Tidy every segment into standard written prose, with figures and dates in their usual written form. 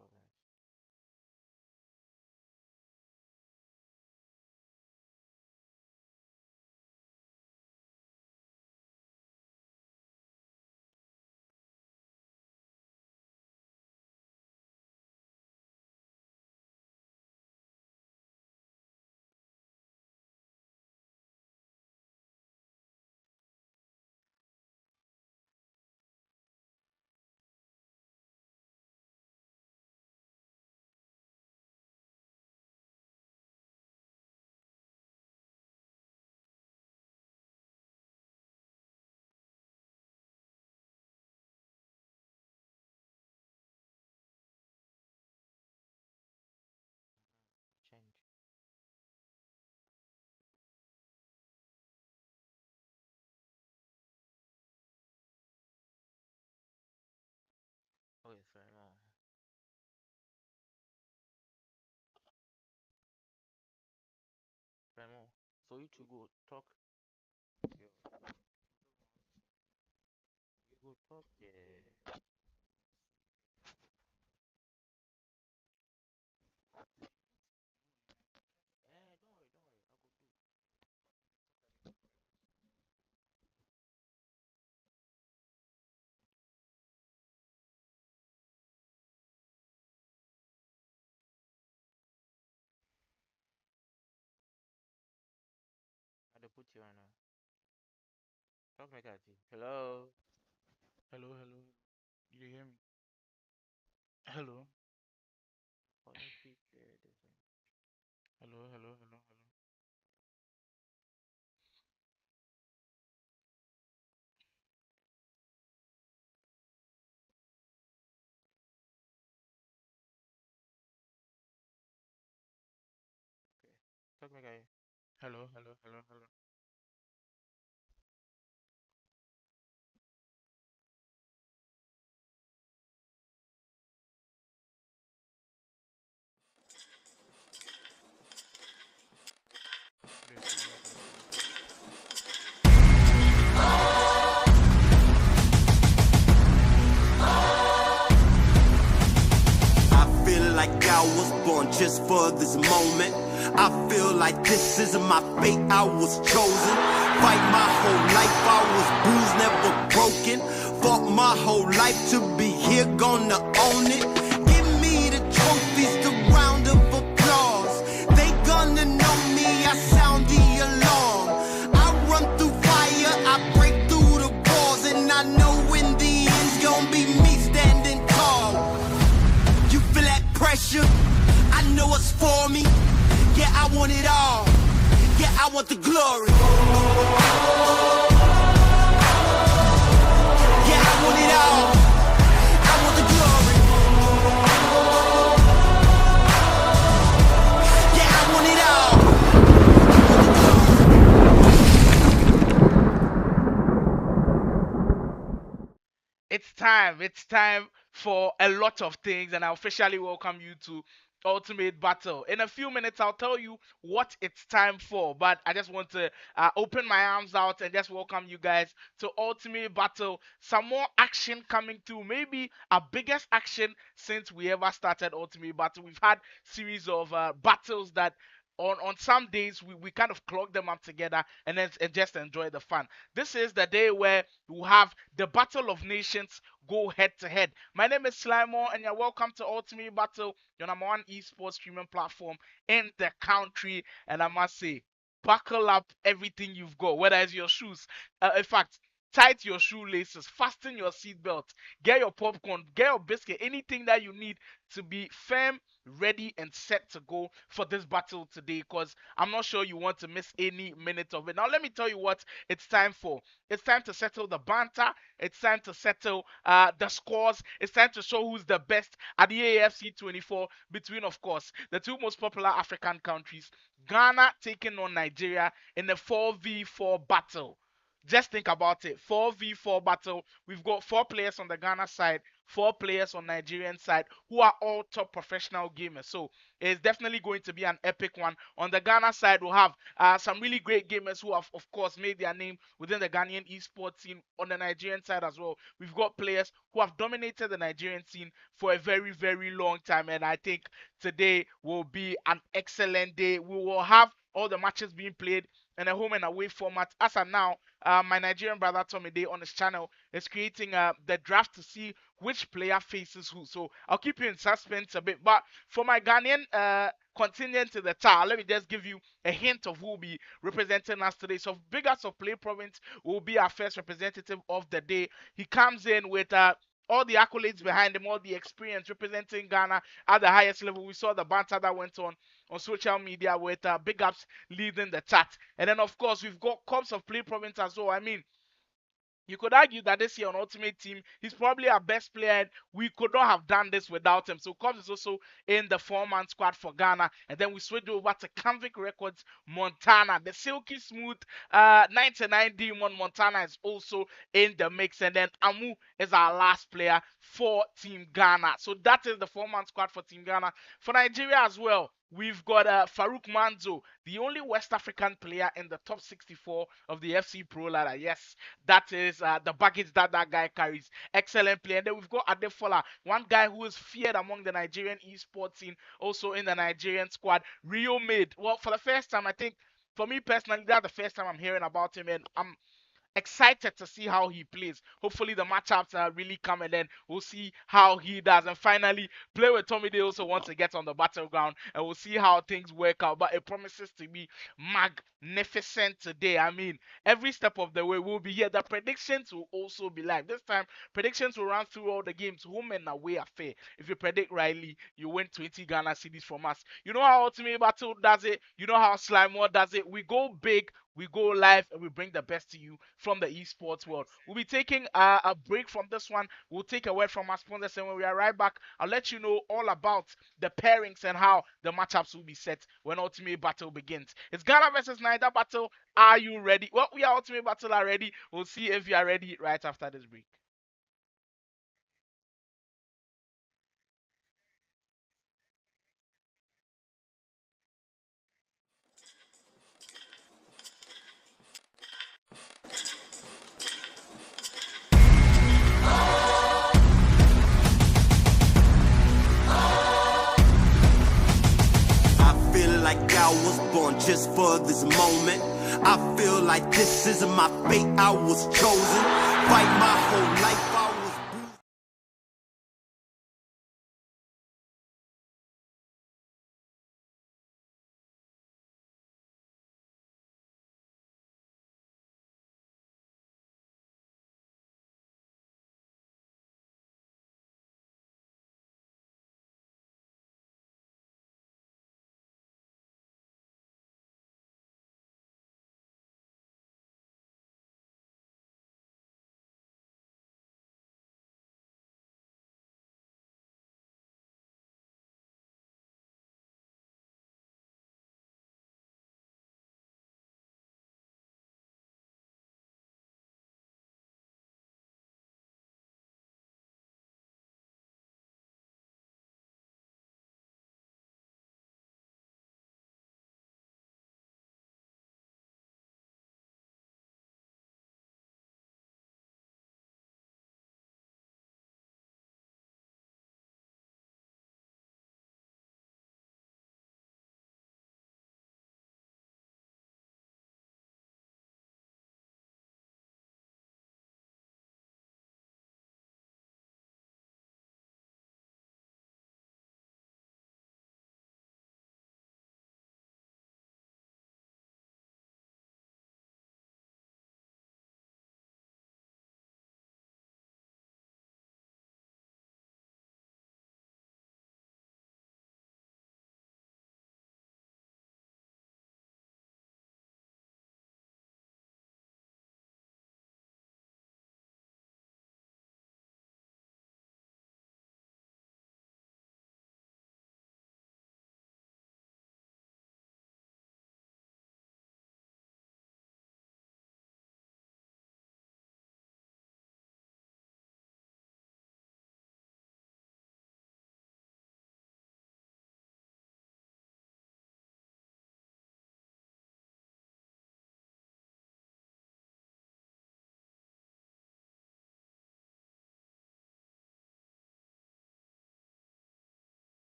problem. Change. Oh, yes, very well. Very well. So you two go talk. You go talk. Yeah. Eh, don't worry, don't worry. I will put you on. Talk like that. Hello. Hello, hello. You hear me? Hello, Oh, let me pick this one. hello, hello, hello, hello. Okay. Talk like that. Hello, hello, hello, hello. Bless you, God bless you. I feel like I was born just for this moment. I feel like this is my fate, I was chosen. Fight my whole life, I was bruised, never broken. Fought my whole life to be here, gonna own it. Give me the trophies, the round of applause. They gonna know me, I sound the alarm. I run through fire, I break through the walls. And I know in the end's gonna be me standing tall. You feel that pressure? I know it's for me. Yeah, I want it all. Yeah, I want the glory. Yeah, I want it all. I want the glory. Yeah, I want it all. It's time. It's time for a lot of things, and I officially welcome you to Ultimate Battle. In a few minutes, I'll tell you what it's time for, but I just want to open my arms out and just welcome you guys to Ultimate Battle. Some more action coming through, maybe our biggest action since we ever started Ultimate Battle. We've had series of battles that on some days we kind of clog them up together and then and just enjoy the fun. This is the day where we have the Battle of Nations go head to head. My name is Slimon, and you're welcome to Ultimate Battle, your number one esports streaming platform in the country. And I must say, buckle up everything you've got, whether it's your shoes. In fact, tight your shoelaces, fasten your seatbelt, get your popcorn, get your biscuit, anything that you need to be firm, ready, and set to go for this battle today. Because I'm not sure you want to miss any minute of it. Now, let me tell you what it's time for. It's time to settle the banter. It's time to settle the scores. It's time to show who's the best at the AFC 24 between, of course, the two most popular African countries. Ghana taking on Nigeria in a 4v4 battle. Just think about it. 4v4 battle. We've got 4 players on the Ghana side, 4 players on Nigerian side who are all top professional gamers. So it's definitely going to be an epic one. On the Ghana side, we'll have some really great gamers who have, of course, made their name within the Ghanaian esports scene. On the Nigerian side as well, we've got players who have dominated the Nigerian scene for a very, very long time. And I think today will be an excellent day. We will have all the matches being played in a home and away format. As of now, my Nigerian brother Tommy Day on his channel is creating the draft to see which player faces who. So I'll keep you in suspense a bit. But for my Ghanaian contingent to the tower, let me just give you a hint of who will be representing us today. So Big Ups of Play Province will be our first representative of the day. He comes in with all the accolades behind him, all the experience representing Ghana at the highest level. We saw the banter that went on social media with Big Ups leading the chat. And then, of course, we've got Cops of Play Province as well. I mean, you could argue that this year on Ultimate Team, he's probably our best player, and we could not have done this without him. So Cobbs is also in the 4-man squad for Ghana. And then we switch over to Canvic Records Montana. The silky smooth 99 Demon Montana is also in the mix. And then Amu is our last player for Team Ghana. So that is the 4-man squad for Team Ghana. For Nigeria as well, we've got Farouk Manzo, the only West African player in the top 64 of the FC Pro ladder. Yes, that is the baggage that that guy carries. Excellent play. And then we've got Adefola, one guy who is feared among the Nigerian esports scene, also in the Nigerian squad. Rio made, well, for the first time, I think, for me personally, that's the first time I'm hearing about him, and I'm excited to see how he plays. Hopefully the matchups really come, and then we'll see how he does. And finally, play with Tommy Day also wants to get on the battleground, and we'll see how things work out. But it promises to be magnificent today. I mean, every step of the way we'll be here. The predictions will also be live. This time, predictions will run through all the games, home and away affair. If you predict rightly, you win 20 Ghana cedis from us. You know how Ultimate Battle does it. You know how Slime World does it. We go big, we go live, and we bring the best to you from the esports world. We'll be taking a break from this one. We'll take a word from our sponsors, and when we are right back, I'll let you know all about the pairings and how the matchups will be set when Ultimate Battle begins. It's Ghana versus Niger Battle. Are you ready? Well, we are Ultimate Battle already. We'll see if you are ready right after this break. I feel like I was born just for this moment. I feel like this is my fate. I was chosen. Fight my whole life.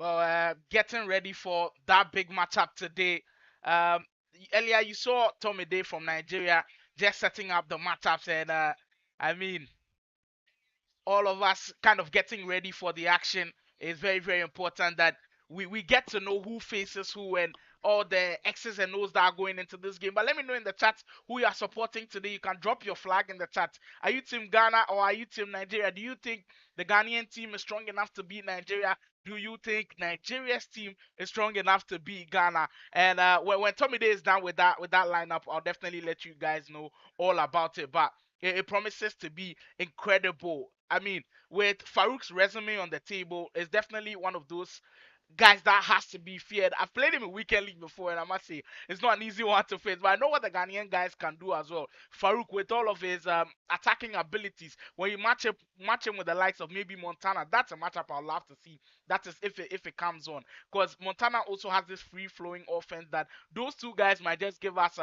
Well, getting ready for that big matchup today. Um, Earlier you saw Tommy Day from Nigeria just setting up the matchups, and I mean, all of us kind of getting ready for the action is very, very important that we get to know who faces who and all the X's and O's that are going into this game. But let me know in the chat who you are supporting today. You can drop your flag in the chat. Are you Team Ghana or are you Team Nigeria? Do you think the Ghanaian team is strong enough to beat Nigeria? Do you think Nigeria's team is strong enough to beat Ghana? And when Tommy Day is done with that lineup, I'll definitely let you guys know all about it. But it promises to be incredible. I mean, with Farouk's resume on the table, it's definitely one of those guys that has to be feared. I've played him in weekend league before, and I must say it's not an easy one to face. But I know what the Ghanaian guys can do as well. Farouk, with all of his attacking abilities, when you match him with the likes of maybe Montana, that's a matchup I'll love to see. That is if it comes on, because Montana also has this free flowing offense that those two guys might just give us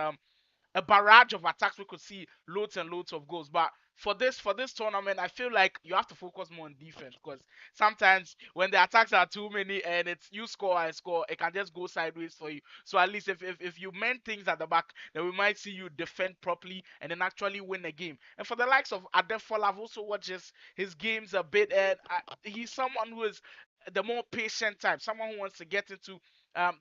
a barrage of attacks. We could see loads and loads of goals. But for this tournament, I feel like you have to focus more on defense because sometimes when the attacks are too many and it's you score I score, it can just go sideways for you. So at least if you mend things at the back, then we might see you defend properly and then actually win the game. And for the likes of Adefola, I've also watched his games a bit, and he's someone who is the more patient type, someone who wants to get into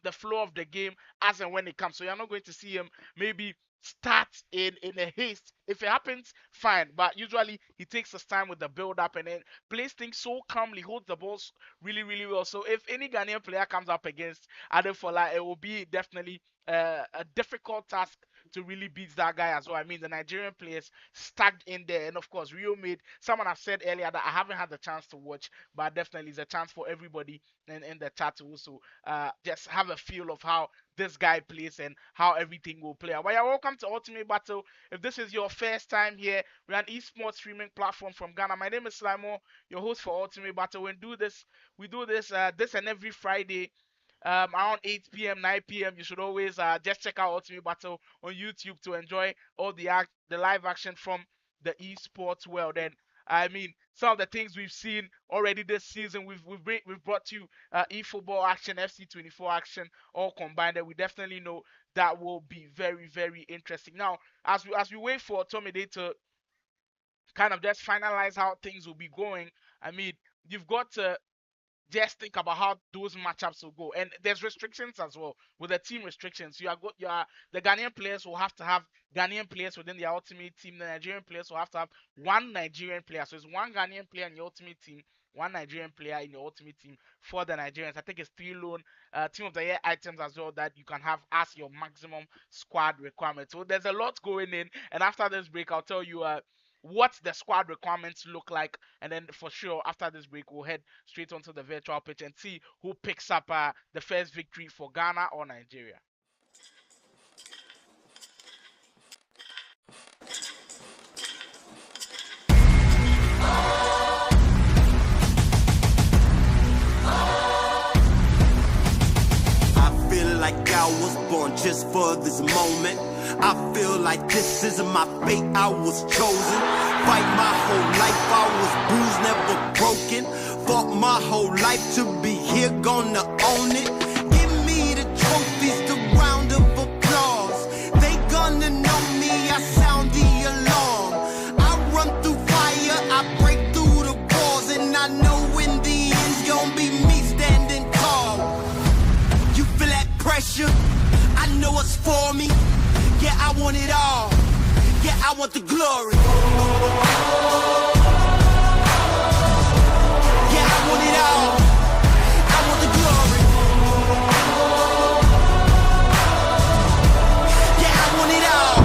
the flow of the game as and when it comes. So you're not going to see him maybe start in a haste. If it happens, fine. But usually he takes his time with the build up and then plays things so calmly, holds the balls really, really well. So if any Ghanaian player comes up against Adefola, it will be definitely a difficult task to really beat that guy as well. I mean, the Nigerian players stacked in there, and of course, Rio made. Someone have said earlier that I haven't had the chance to watch, but definitely it's a chance for everybody in the chat to also just have a feel of how this guy plays and how everything will play out. But yeah, welcome to Ultimate Battle. If this is your first time here, we're an esports streaming platform from Ghana. My name is Slimo, your host for Ultimate Battle. We do this this and every Friday around 8 p.m., 9 p.m. You should always just check out Ultimate Battle on YouTube to enjoy all the live action from the esports world. And I mean, some of the things we've seen already this season, we've brought you eFootball action, FC24 action, all combined. And we definitely know that will be very, very interesting. Now, as we wait for Tommy Day to kind of just finalize how things will be going, I mean, you've got to just think about how those matchups will go. And there's restrictions as well with the team restrictions. The Ghanaian players will have to have Ghanaian players within their ultimate team. The Nigerian players will have to have one Nigerian player. So it's one Ghanaian player in your ultimate team, one Nigerian player in your ultimate team for the Nigerians. I think it's 3 loan team of the year items as well that you can have as your maximum squad requirement. So there's a lot going in. And after this break, I'll tell you what the squad requirements look like, and then for sure after this break we'll head straight onto the virtual pitch and see who picks up the first victory for Ghana or Nigeria. I feel like I was born just for this moment. I feel like this is my fate, I was chosen. Fight my whole life, I was bruised, never broken. Fought my whole life to be here, gonna own it. Give me the trophies, the round of applause. They gonna know me, I sound the alarm. I run through fire, I break through the walls. And I know in the end, it's gonna be me standing tall. You feel that pressure? I know it's for me. Yeah, I want it all. Yeah, I want the glory. Yeah, I want it all. I want the glory. Yeah, I want it all.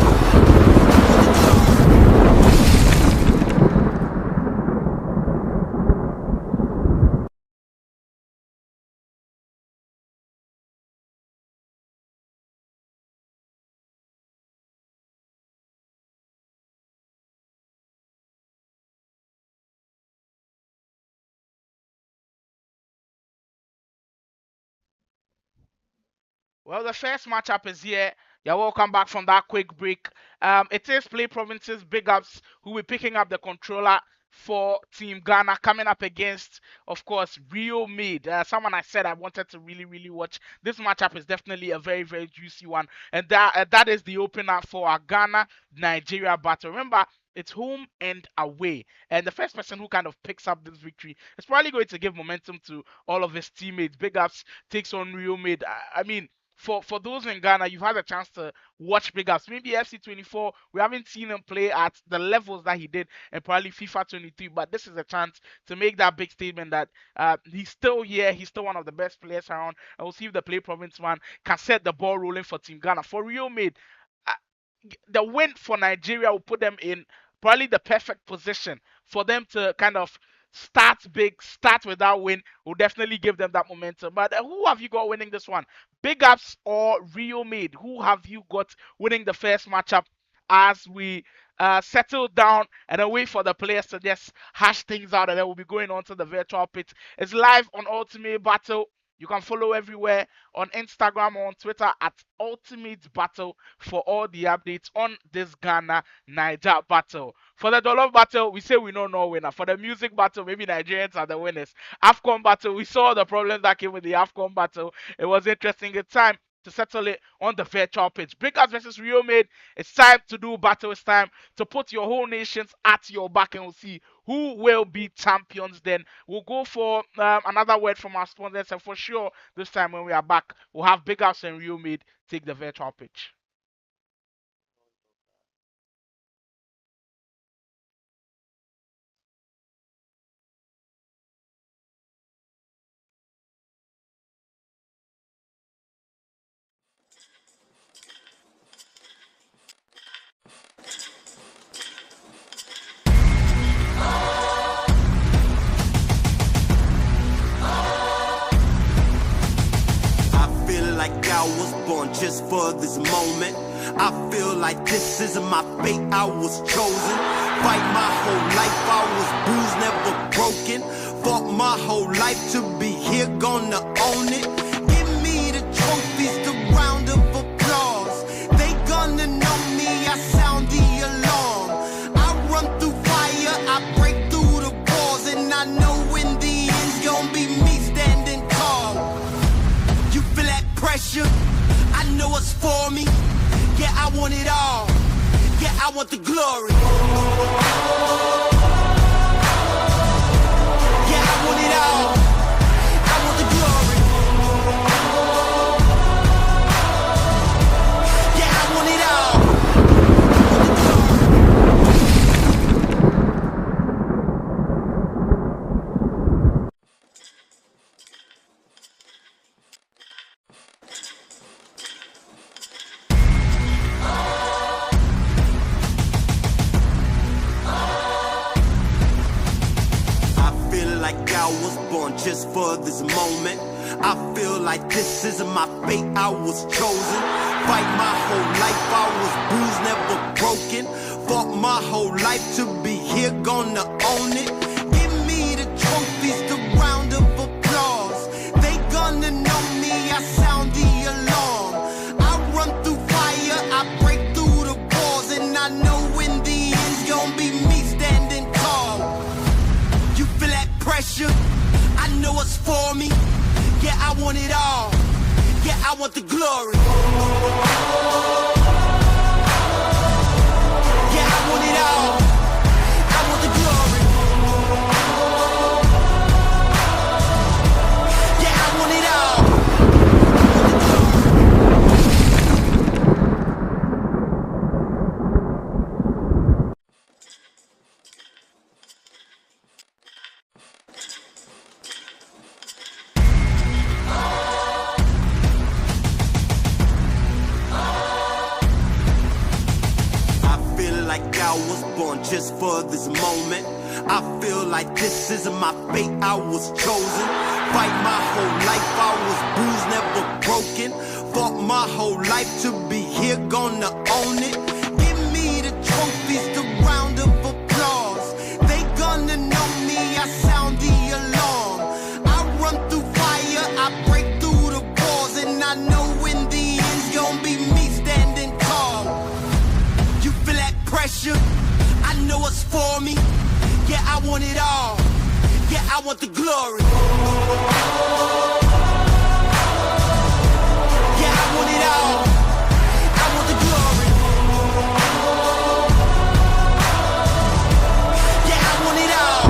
Well, the first matchup is here. You're welcome back from that quick break. It is Play Provinces Big Ups who will be picking up the controller for Team Ghana coming up against, of course, Rio Mid. Someone I said I wanted to really, really watch. This matchup is definitely a very, very juicy one, and that is the opener for our Ghana Nigeria battle. Remember, it's home and away, and the first person who kind of picks up this victory is probably going to give momentum to all of his teammates. Big Ups takes on Rio Mid. I mean, for those in Ghana, you've had a chance to watch Big Ups. Maybe FC24, we haven't seen him play at the levels that he did in probably FIFA 23, but this is a chance to make that big statement that he's still here, he's still one of the best players around, and we'll see if the Play Province man can set the ball rolling for Team Ghana. For Rio Mid, uh, the win for Nigeria will put them in probably the perfect position for them to kind of start big, start with that win. Will definitely give them that momentum. But who have you got winning this one? Big Ups or Rio Mid? Who have you got winning the first matchup as we settle down and then wait for the players to just hash things out, and then we'll be going on to the virtual pit. It's live on Ultimate Battle. You can follow everywhere on Instagram or on Twitter at Ultimate Battle for all the updates on this Ghana Niger battle. For the dollar battle, we say we know no winner. For the music battle, maybe Nigerians are the winners. AFCON battle, we saw the problems that came with the AFCON battle. It was interesting. It's time to settle it on the virtual pitch. Breakers versus Rio Mid. It's time to do battle. It's time to put your whole nations at your back, and we'll see who will be champions then. We'll go for another word from our sponsors, and for sure, this time when we are back, we'll have Big House and Rio Mid take the virtual pitch. I feel like I was born just for this moment. I feel like this isn't my fate, I was chosen. Fight my whole life, I was bruised, never broken. Fought my whole life to be here, gonna own it. Give me the trophies, the round of applause. They gonna know me, I sound the alarm. I run through fire, I break through the walls, and I know in the end's gonna be me standing tall. You feel that pressure? I know it's for me. Yeah, I want it all. Yeah, I want the glory. Yeah, I want it all. I want the glory. Yeah, I want it all. I feel like I was born just for this moment. I feel like this isn't my fate, I was chosen. Fight my whole life, I was bruised, never broken. Fought my whole life to be here, gonna own it. Give me the trophies, the round of applause. They gonna know me, I sound the alarm. I run through fire, I break through the walls, and I know in the end's gonna be me standing tall. You feel that pressure? I know it's for me. Yeah, I want it all. Yeah, I want the glory. Yeah, I want it all. I want the glory. Yeah, I want it all. I feel like I was born just for this moment. I feel like this isn't my fate, I was chosen. Fight my whole life, I was bruised, never broken. Fought my whole life to be here, gonna own it. Give me the trophies, the round of applause. They gonna know me, I sound the alarm. I run through fire, I break through the walls, and I know in the end's gonna be me standing tall. You feel that pressure? I know it's for me. Yeah, I want it all. Yeah, I want the glory. Yeah, I want it all. I want the glory. Yeah, I want it all.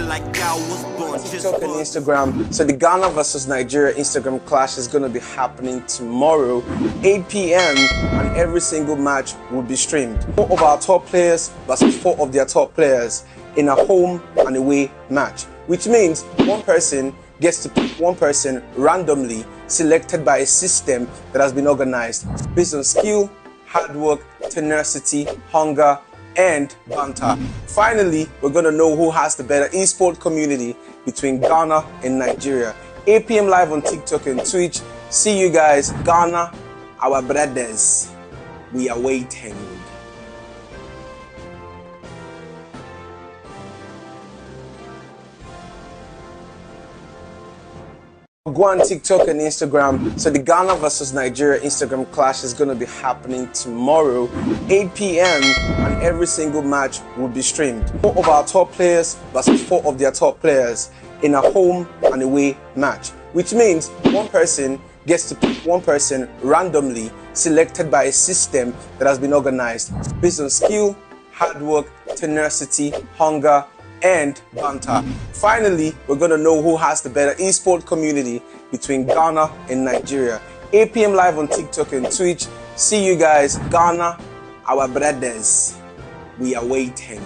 Like I was born just TikTok and Instagram. So the Ghana versus Nigeria Instagram clash is going to be happening tomorrow, 8 p.m. and every single match will be streamed. 4 of our top players versus 4 of their top players in a home and away match, which means one person gets to pick one person randomly selected by a system that has been organized based on skill, hard work, tenacity, hunger, and banter. Finally, we're going to know who has the better esports community between Ghana and Nigeria. 8 p.m. live on TikTok and Twitch. See you guys. Ghana, our brothers. We are waiting. Go on TikTok and Instagram. So the Ghana versus Nigeria Instagram clash is going to be happening tomorrow, 8 p.m. and every single match will be streamed. 4 of our top players versus 4 of their top players in a home and away match, which means one person gets to pick one person randomly selected by a system that has been organized based on skill, hard work, tenacity, hunger, and banter. Finally, we're going to know who has the better esports community between Ghana and Nigeria. 8 p.m. live on TikTok and Twitch. See you guys. Ghana, our brothers. We are waiting.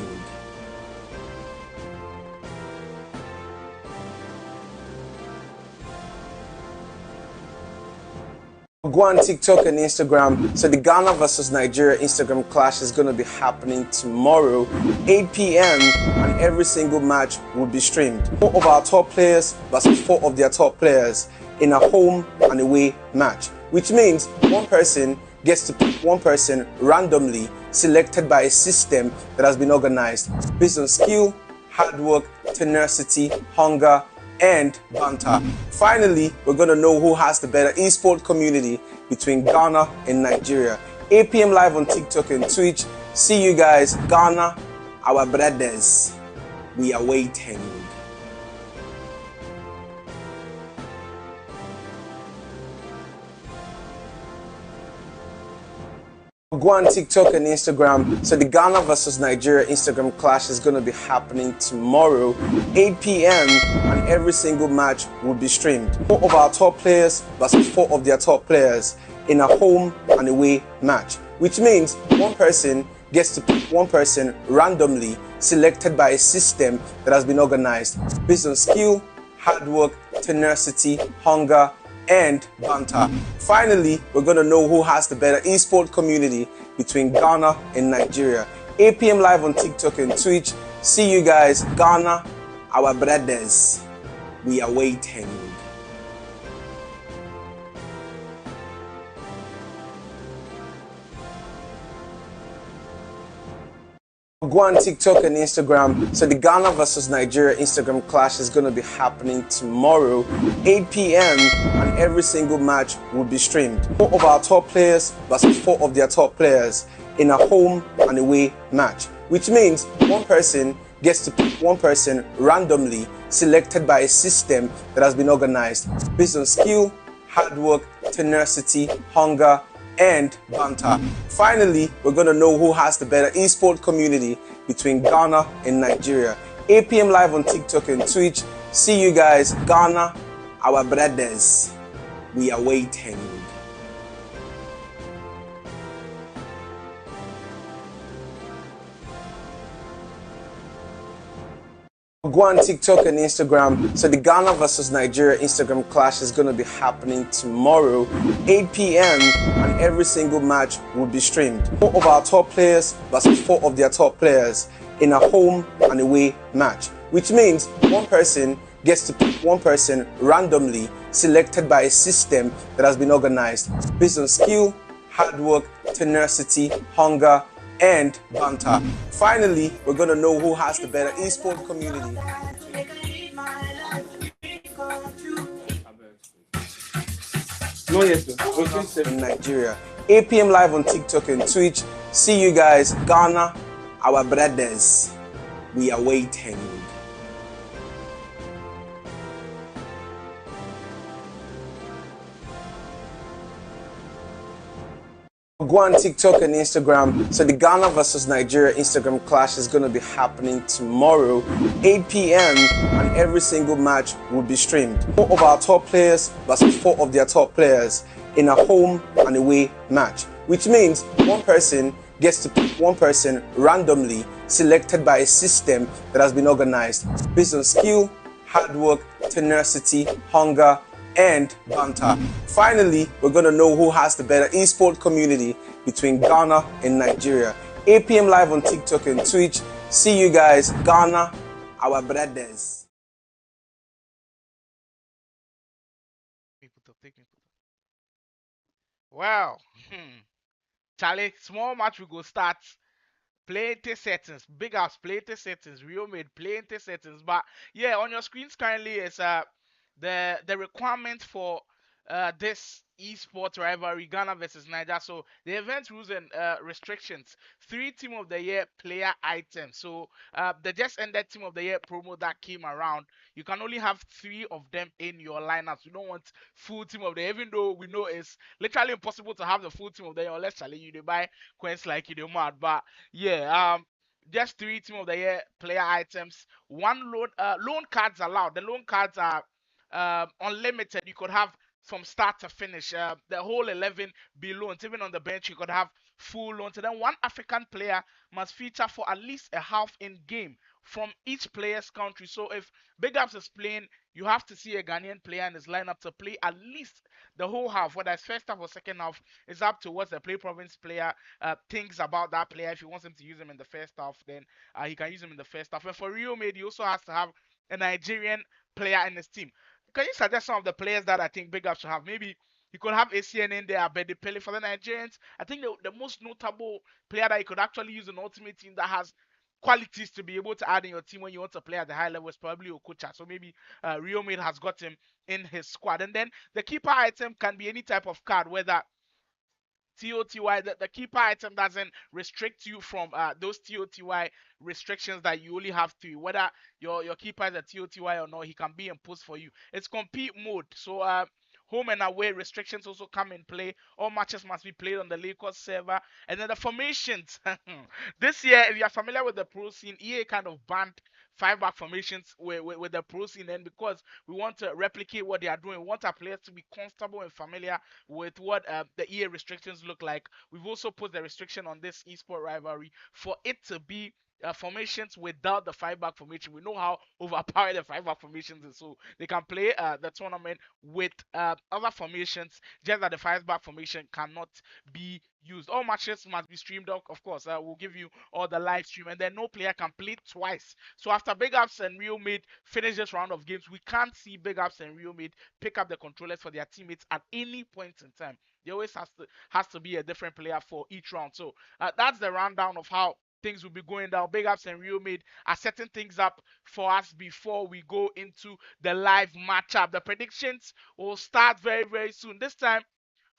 Go on TikTok and Instagram. So the Ghana versus Nigeria Instagram clash is going to be happening tomorrow, 8 p.m. and every single match will be streamed. 4 of our top players versus 4 of their top players in a home and away match, which means one person gets to pick one person randomly selected by a system that has been organized based on skill, hard work, tenacity, hunger, and banter. Finally, we're going to know who has the better esports community between Ghana and Nigeria. 8 p.m. live on TikTok and Twitch. See you guys. Ghana, our brothers. We are waiting. Go on TikTok and Instagram. So the Ghana versus Nigeria Instagram clash is going to be happening tomorrow, 8 p.m. and every single match will be streamed. 4 of our top players versus 4 of their top players in a home and away match, which means one person gets to pick one person randomly selected by a system that has been organized based on skill, hard work, tenacity, hunger, and banter. Finally, we're going to know who has the better esports community between Ghana and Nigeria. 8 p.m. live on TikTok and Twitch. See you guys. Ghana, our brothers. We are waiting. Go on TikTok and Instagram. So the Ghana versus Nigeria Instagram clash is going to be happening tomorrow, 8 p.m. and every single match will be streamed. 4 of our top players versus 4 of their top players in a home and away match, which means one person gets to pick one person randomly selected by a system that has been organized based on skill, hard work, tenacity, hunger, and banter. Finally, we're going to know who has the better esports community between Ghana and Nigeria. 8 p.m. live on TikTok and Twitch. See you guys. Ghana, our brothers. We are waiting. Go on TikTok and Instagram. So the Ghana versus Nigeria Instagram clash is going to be happening tomorrow, 8 p.m. and every single match will be streamed. 4 of our top players versus 4 of their top players in a home and away match, which means one person gets to pick one person randomly selected by a system that has been organized based on skill, hard work, tenacity, hunger, and banter. Finally, we're gonna know who has the better esports community No, yes, sir. Okay, in Nigeria. 8 p.m. live on TikTok and Twitch. See you guys, Ghana, our brothers. We are waiting. Go on TikTok and Instagram. So the Ghana versus Nigeria Instagram clash is going to be happening tomorrow, 8 p.m. and every single match will be streamed. 4 of our top players versus 4 of their top players in a home and away match, which means one person gets to pick one person randomly selected by a system that has been organized based on skill, hard work, tenacity, hunger, and banter. Finally, we're gonna know who has the better esports community between Ghana and Nigeria. 8 p.m. live on TikTok and Twitch. See you guys, Ghana, our brothers. Well, Charlie, small match we go start. Plenty settings, big ups, plenty settings, real made plenty settings. But yeah, on your screens currently is the requirement for this esports rivalry Ghana versus Niger. So the event rules and restrictions: 3 team of the year player items. So the just ended team of the year promo that came around, you can only have 3 of them in your lineups. You don't want full team of the year, even though we know it's literally impossible to have the full team of the year unless Charlie you dey buy coins like you do mad. But yeah, just 3 team of the year player items. One loan cards allowed. The loan cards are unlimited. You could have from start to finish. The whole 11 be loans. Even on the bench, you could have full loans. And then one African player must feature for at least a half in game from each player's country. So if Big Ups is playing, you have to see a Ghanaian player in his lineup to play at least the whole half, whether it's first half or second half. It's up to what the play province player thinks about that player. If he wants him to use him in the first half, then he can use him in the first half. And for Rio Made, he also has to have a Nigerian player in his team. Can you suggest some of the players that I think Big Up should have? Maybe you could have ACN in there, Abedi Pele for the Nigerians. I think the most notable player that you could actually use in ultimate team that has qualities to be able to add in your team when you want to play at the high level is probably Okocha. So maybe Rio Made has got him in his squad. And then the keeper item can be any type of card, whether TOTY, the keeper item doesn't restrict you from those TOTY restrictions that you only have to. Whether your keeper is a TOTY or not, he can be imposed for you. It's compete mode. So home and away restrictions also come in play. All matches must be played on the Lakers server. And then the formations. This year, if you're familiar with the pro scene, EA kind of banned 5 back formations with the pro scene. And because we want to replicate what they are doing, we want our players to be comfortable and familiar with what the EA restrictions look like. We've also put the restriction on this esport rivalry for it to be formations without the 5 back formation. We know how overpowered the 5 back formations is, so they can play the tournament with other formations, just that the 5 back formation cannot be used. All matches must be streamed up, of course. We'll give you all the live stream, and then no player can play twice. So after Big Ups and Real Made finish this round of games, we can't see Big Ups and Real Made pick up the controllers for their teammates at any point in time. There always has to be a different player for each round. So that's the rundown of how things will be going down. Big Ups and Real Made are setting things up for us before we go into the live matchup. The predictions will start very, very soon. This time,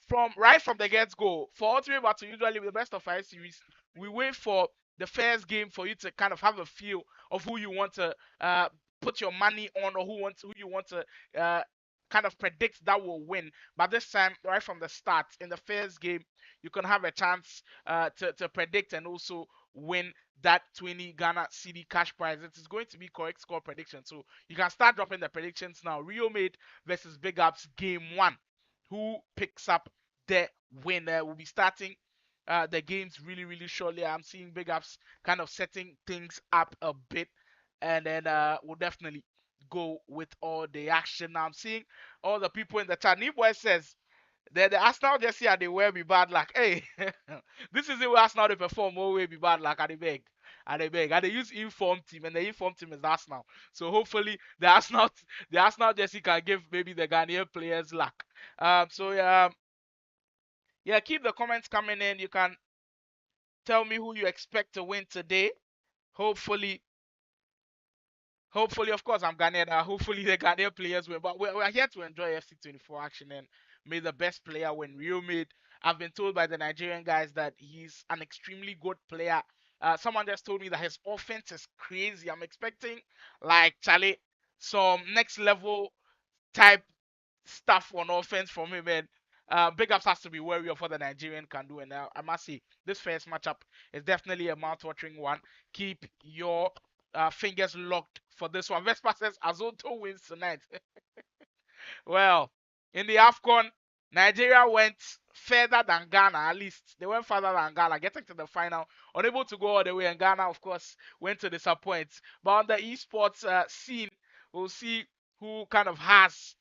from the get-go, for Ultimate Battle, usually with the best of 5 series, we wait for the first game for you to kind of have a feel of who you want to put your money on, or who you want to kind of predict that will win. But this time, right from the start, in the first game, you can have a chance to predict and also win that 20 Ghana CD cash prize. It is going to be correct score prediction. So you can start dropping the predictions now. Rio Made versus Big Ups game 1. Who picks up the winner? We'll be starting the games really, really shortly. I'm seeing Big Ups kind of setting things up a bit. And then we'll definitely go with all the action. Now I'm seeing all the people in the chat. Boy says the Arsenal jersey and they wear me bad luck. Hey, this is the way Arsenal they perform. All way be bad luck. And they beg. And they beg. And they use inform team, and the inform team is Arsenal. So hopefully the Arsenal jersey can give maybe the Ghanaian players luck. So yeah, Yeah, keep the comments coming in. You can tell me who you expect to win today. Hopefully, of course, I'm Ghanaian. Hopefully, the Ghanaian players win. But we're here to enjoy FC24 action, and may the best player win. Real made. I've been told by the Nigerian guys that he's an extremely good player. Someone just told me that his offense is crazy. I'm expecting, like, Charlie, some next level type stuff on offense from him. And big ups has to be wary of what the Nigerian can do. And I must say, this first matchup is definitely a mouth-watering one. Keep your fingers locked for this one. Vespa says Azonto wins tonight. Well, in the AFCON, Nigeria went further than Ghana, at least. They went further than Ghana, getting to the final. Unable to go all the way, and Ghana, of course, went to disappoint. But on the esports scene, we'll see who kind of has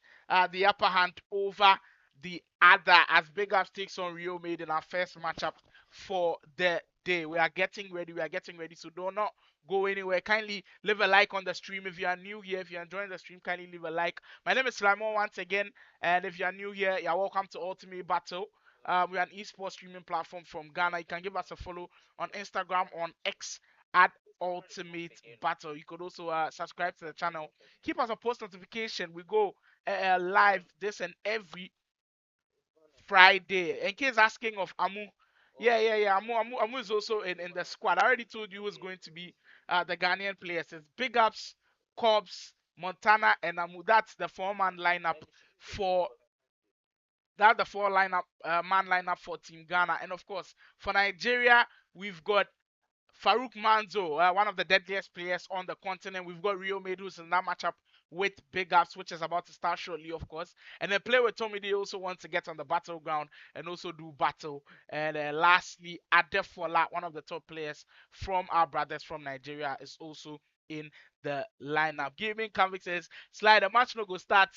the upper hand over the other as Big Ups takes on Rio Made in our first matchup for the day. We are getting ready. So do not go anywhere. Kindly leave a like on the stream if you are new here. If you're enjoying the stream, kindly leave a like. My name is Slimon once again, and if you are new here, you're welcome to Ultimate Battle. We're an esports streaming platform from Ghana. You can give us a follow on Instagram, on X at Ultimate Battle. You could also subscribe to the channel. Keep us a post notification. We go live this and every Friday. In case asking of Amu, yeah. Amu is also in the squad. I already told you who's going to be the Ghanaian players. It's Big Ups, Cobbs, Montana, and Amu. That's the four-man lineup for man lineup for Team Ghana. And of course, for Nigeria, we've got Farouk Manzo, one of the deadliest players on the continent. We've got Rio Medus in that matchup with Big Ups, which is about to start shortly, of course. And then play with Tommy D also wants to get on the battleground and also do battle. And lastly, Adefola, one of the top players from our brothers from Nigeria, is also in the lineup. Gaming Convict says, Slide, the match no go start.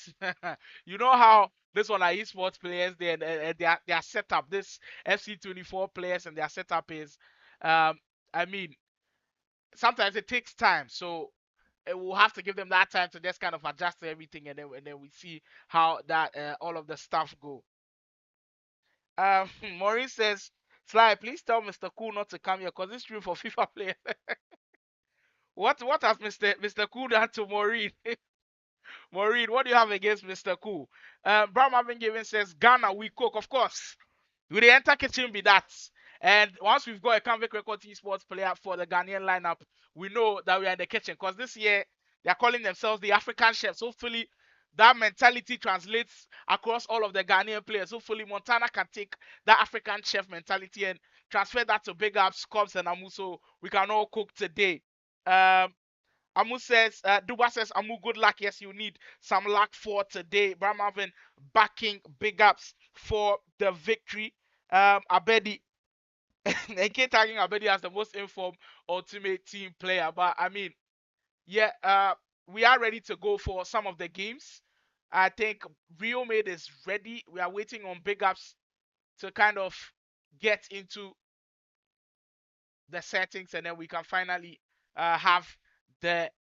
You know how this one are esports players, their setup, this FC24 players and their setup is I mean, sometimes it takes time, so we'll have to give them that time to just kind of adjust to everything, and then we see how that all of the stuff go. Maureen says, Sly, please tell Mr. Cool not to come here because it's true for FIFA players. What has Mr. Cool done to Maureen? Maureen, what do you have against Mr. Cool? Brown Marvin Given says, Ghana, we cook, of course. We the enter kitchen be that. And once we've got a convict record esports player for the Ghanaian lineup, we know that we are in the kitchen. Because this year, they are calling themselves the African chefs. Hopefully, that mentality translates across all of the Ghanaian players. Hopefully, Montana can take that African chef mentality and transfer that to Big Ups, Cobbs, and Amu, so we can all cook today. Amu says, Duba says, Amu, good luck. Yes, you need some luck for today. Bram Marvin backing Big Ups for the victory. Abedi, and keep tagging Abedi as the most informed ultimate team player. But I mean, yeah, we are ready to go for some of the games. I think Rio Made is ready. We are waiting on Big Ups to kind of get into the settings, and then we can finally have the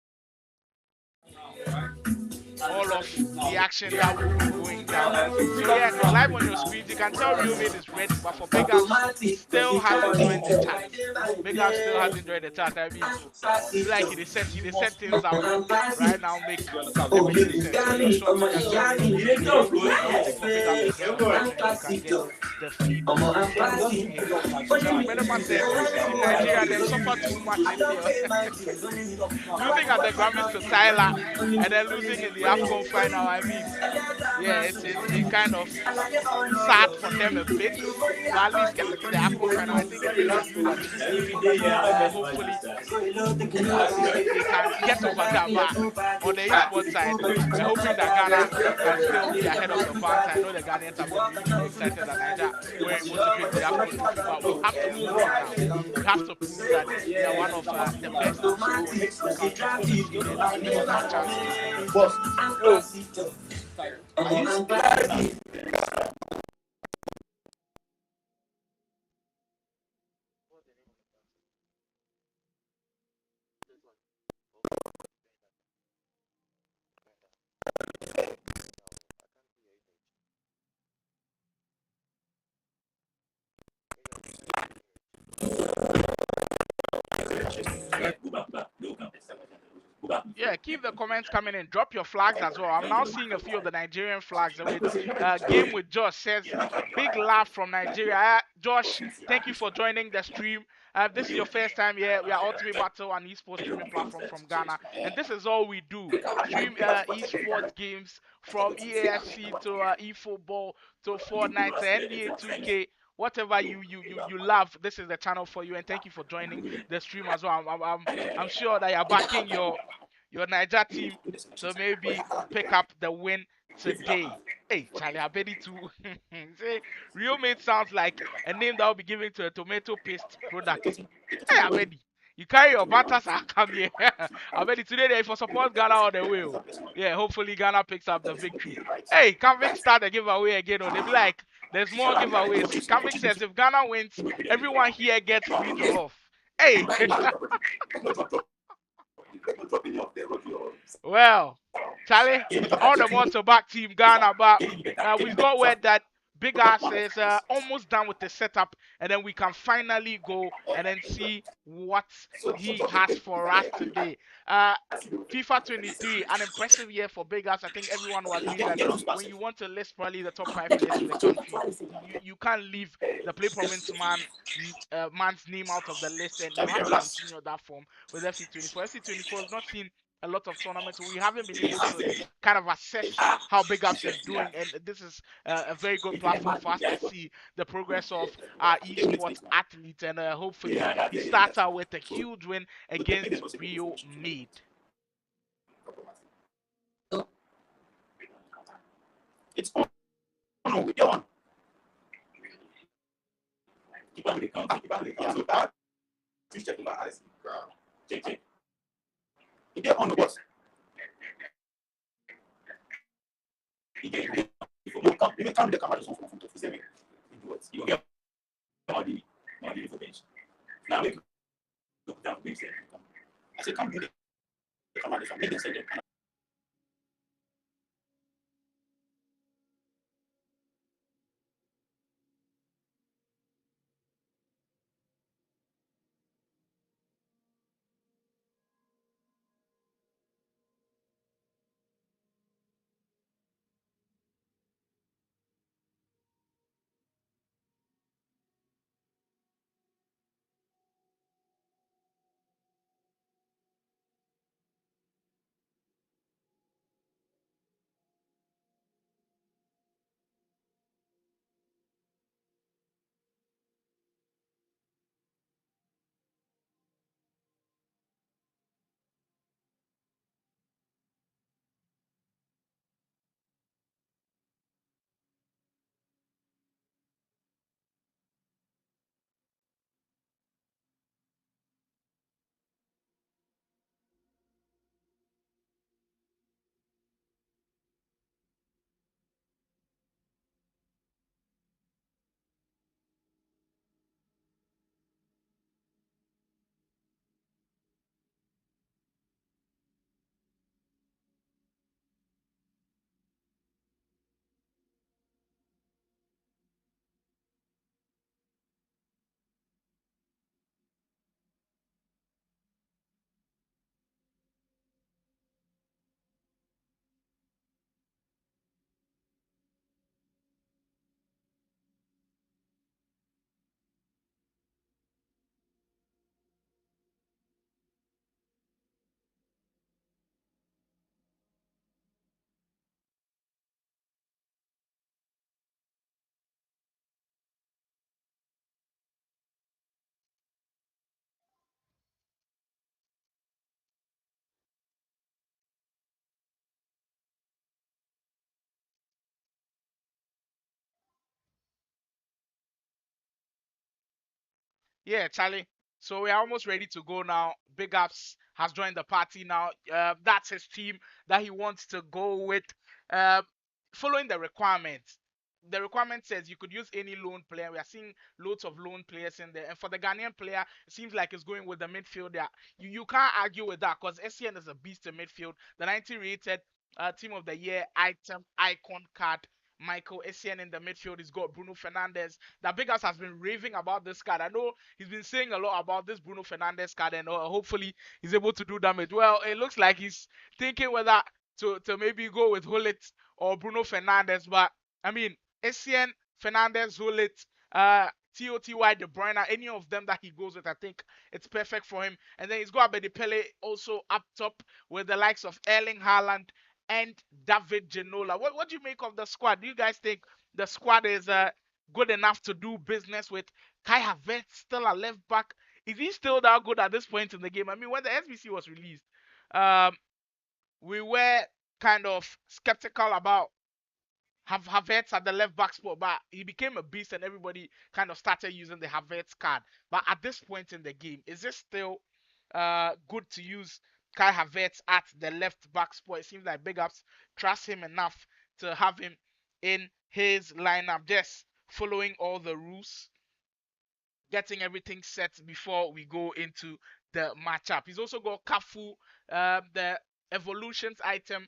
all of the action that will be going down. So yeah, it's live on your screen. You can tell Rio Made is ready, but for Big Ups, still hasn't joined the chat. Big Ups still hasn't joined the chat. I mean, it's like he set things up right now, make everything sense. So just drop in your comment below. We are waiting for Big Ups to join the chat, and then we can get the feedback in. Benema says, Team Nigeria, they've suffered too much this year. Losing at the Grammys to Tyler and then losing in the AFCON final, I mean, yeah, it's been kind of sad for them a bit. But at least getting to the AFCON final, I think it's a huge achievement. And hopefully they can get over that. But on the esports side, we're hoping that Ghana can still be ahead of the pack. I know the Ghanaians have been really, really excited that Nigeria were able to pick the AFCON trophy, but we have to move on now. We have to prove that we are one of the best in the country for the scene, and this is our chance to prove it. Yeah, keep the comments coming in. Drop your flags as well. I'm now seeing a few of the Nigerian flags. With Game with Josh says, big laugh from Nigeria. Josh, thank you for joining the stream. If this is your first time here, we are Ultimate Battle and Esports streaming platform from Ghana, and this is all we do: stream esports games from EAFC to eFootball to Fortnite to NBA 2K. Whatever you love, this is the channel for you. And thank you for joining the stream as well. I'm sure that you're backing your Niger team to maybe pick up the win today. Hey, Charlie Abedi too. Say, real mate sounds like a name that will be given to a tomato paste product. Hey, Abedi, you carry your batters and come here. Abedi, today they for support Ghana all the way. Oh. Yeah, hopefully Ghana picks up the victory. Hey, Convict start the giveaway again. Oh, they be like, there's more giveaways. Convict says if Ghana wins, everyone here gets free jollof. Hey, well, Charlie, all the more to back Team Ghana, but we've got word that Big Ass is almost done with the setup, and then we can finally go and then see what he has for us today. FIFA 23, an impressive year for Big Ass. I think everyone will agree that when you want to list probably the top 5 players in the country, you can't leave the Play Province man's name out of the list, and you have to continue that form with FC24. FC24 has not seen a lot of tournaments. We haven't been able to kind of assess how Big Ups is doing, and this is a very good platform for us to see the progress of our esports athletes. And hopefully, he starts out with a huge win against Rio Mid. Yeah, Charlie. So we are almost ready to go now. Big Ups has joined the party now. That's his team that he wants to go with. Uh, Following the requirements. The requirement says you could use any loan player. We are seeing loads of loan players in there. And for the Ghanaian player, it seems like it's going with the midfielder. You can't argue with that because SCN is a beast in midfield. The 90 rated team of the year item icon card Michael Essien in the midfield. He's got Bruno Fernandes. The Big House has been raving about this card. I know he's been saying a lot about this Bruno Fernandes card, and hopefully he's able to do damage. Well, it looks like he's thinking whether to maybe go with Hullet or Bruno Fernandes. But I mean, Essien, Fernandes, Hullet, TOTY, De Bruyne, any of them that he goes with, I think it's perfect for him. And then he's got Abedi Pele also up top with the likes of Erling Haaland and David Ginola. What do you make of the squad? Do you guys think the squad is good enough to do business with Kai Havertz still a left back? Is he still that good at this point in the game? I mean, when the SBC was released, um, we were kind of skeptical about Havertz at the left back spot, but he became a beast and everybody kind of started using the Havertz card. But at this point in the game, is it still good to use Kai Havertz at the left back spot? It seems like Big Ups trust him enough to have him in his lineup, just following all the rules, getting everything set before we go into the matchup. He's also got Cafu, the evolutions item,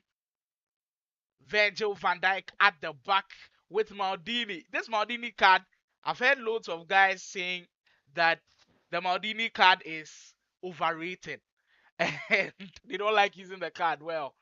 Virgil van Dijk at the back with Maldini. This Maldini card, I've heard loads of guys saying that the Maldini card is overrated and they don't like using the card. Well,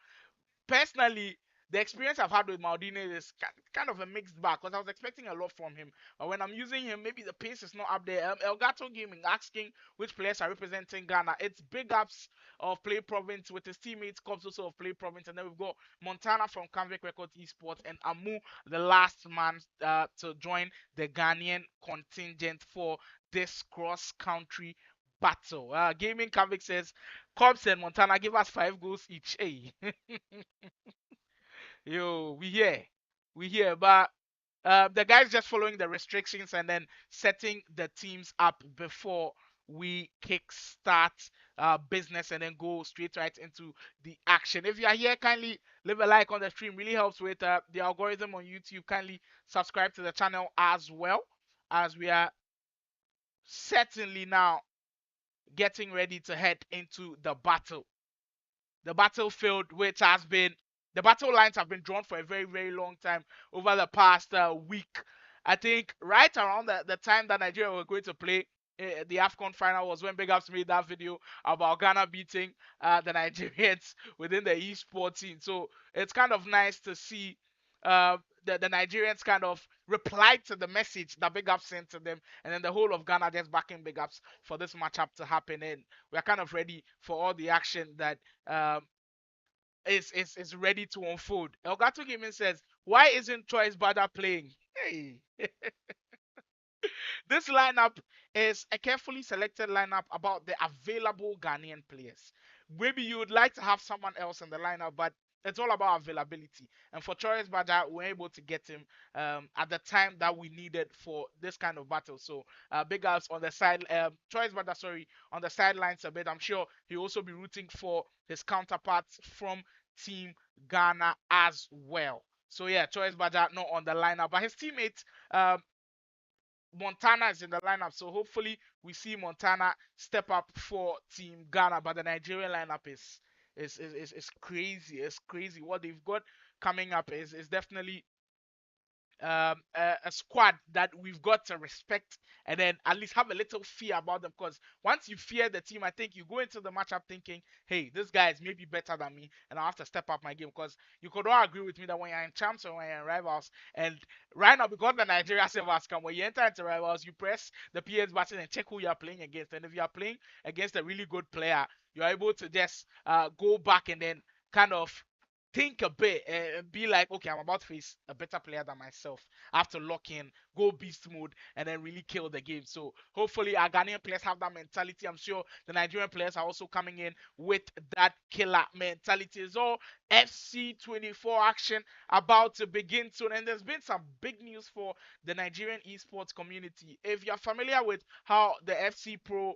personally, the experience I've had with Maldini is kind of a mixed bag because I was expecting a lot from him. But when I'm using him, maybe the pace is not up there. Elgato Gaming asking which players are representing Ghana. It's Big Ups of Play Province with his teammates, Cops also of Play Province. And then we've got Montana from Convict Records Esports and Amu, the last man to join the Ghanaian contingent for this cross-country battle. Gaming Convict says, Cops and Montana give us 5 goals each. Hey. Yo, we here, but the guys just following the restrictions and then setting the teams up before we kickstart business and then go straight right into the action. If you are here, kindly leave a like on the stream. Really helps with the algorithm on YouTube. Kindly subscribe to the channel as well, as we are certainly now getting ready to head into the battle. The battlefield, which has been the battle lines have been drawn for a very, very long time over the past week. I think right around the time that Nigeria were going to play the AFCON final was when Big Ups made that video about Ghana beating the Nigerians within the esports scene. So it's kind of nice to see the Nigerians kind of reply to the message that Big Ups sent to them, and then the whole of Ghana just backing Big Ups for this matchup to happen. And we're kind of ready for all the action that is ready to unfold. Elgato Gaming says, why isn't Choice Bada playing? Hey. This lineup is a carefully selected lineup about the available Ghanaian players. Maybe you would like to have someone else in the lineup, but it's all about availability. And for Choice Bada, we're able to get him at the time that we needed for this kind of battle. So Big Ups on the side, Choice Bada, sorry, on the sidelines a bit. I'm sure he'll also be rooting for his counterparts from Team Ghana as well. So yeah, Choice Bada not on the lineup, but his teammates, Montana is in the lineup, so hopefully we see Montana step up for Team Ghana. But the Nigerian lineup is crazy. It's crazy. What they've got coming up is definitely a squad that we've got to respect and then at least have a little fear about them, because once you fear the team, I think you go into the matchup thinking, hey, this guy is maybe better than me and I have to step up my game. Because you could all agree with me that when you're in champs or when you're in rivals, and right now because the Nigeria servers come, when you enter into rivals, you press the PS button and check who you're playing against, and if you're playing against a really good player, you're able to just go back and then kind of think a bit and be like, okay, I'm about to face a better player than myself. I have to lock in, go beast mode, and then really kill the game. So hopefully our Ghanaian players have that mentality. I'm sure the Nigerian players are also coming in with that killer mentality. It's all FC24 action about to begin soon. And there's been some big news for the Nigerian esports community. If you're familiar with how the FC Pro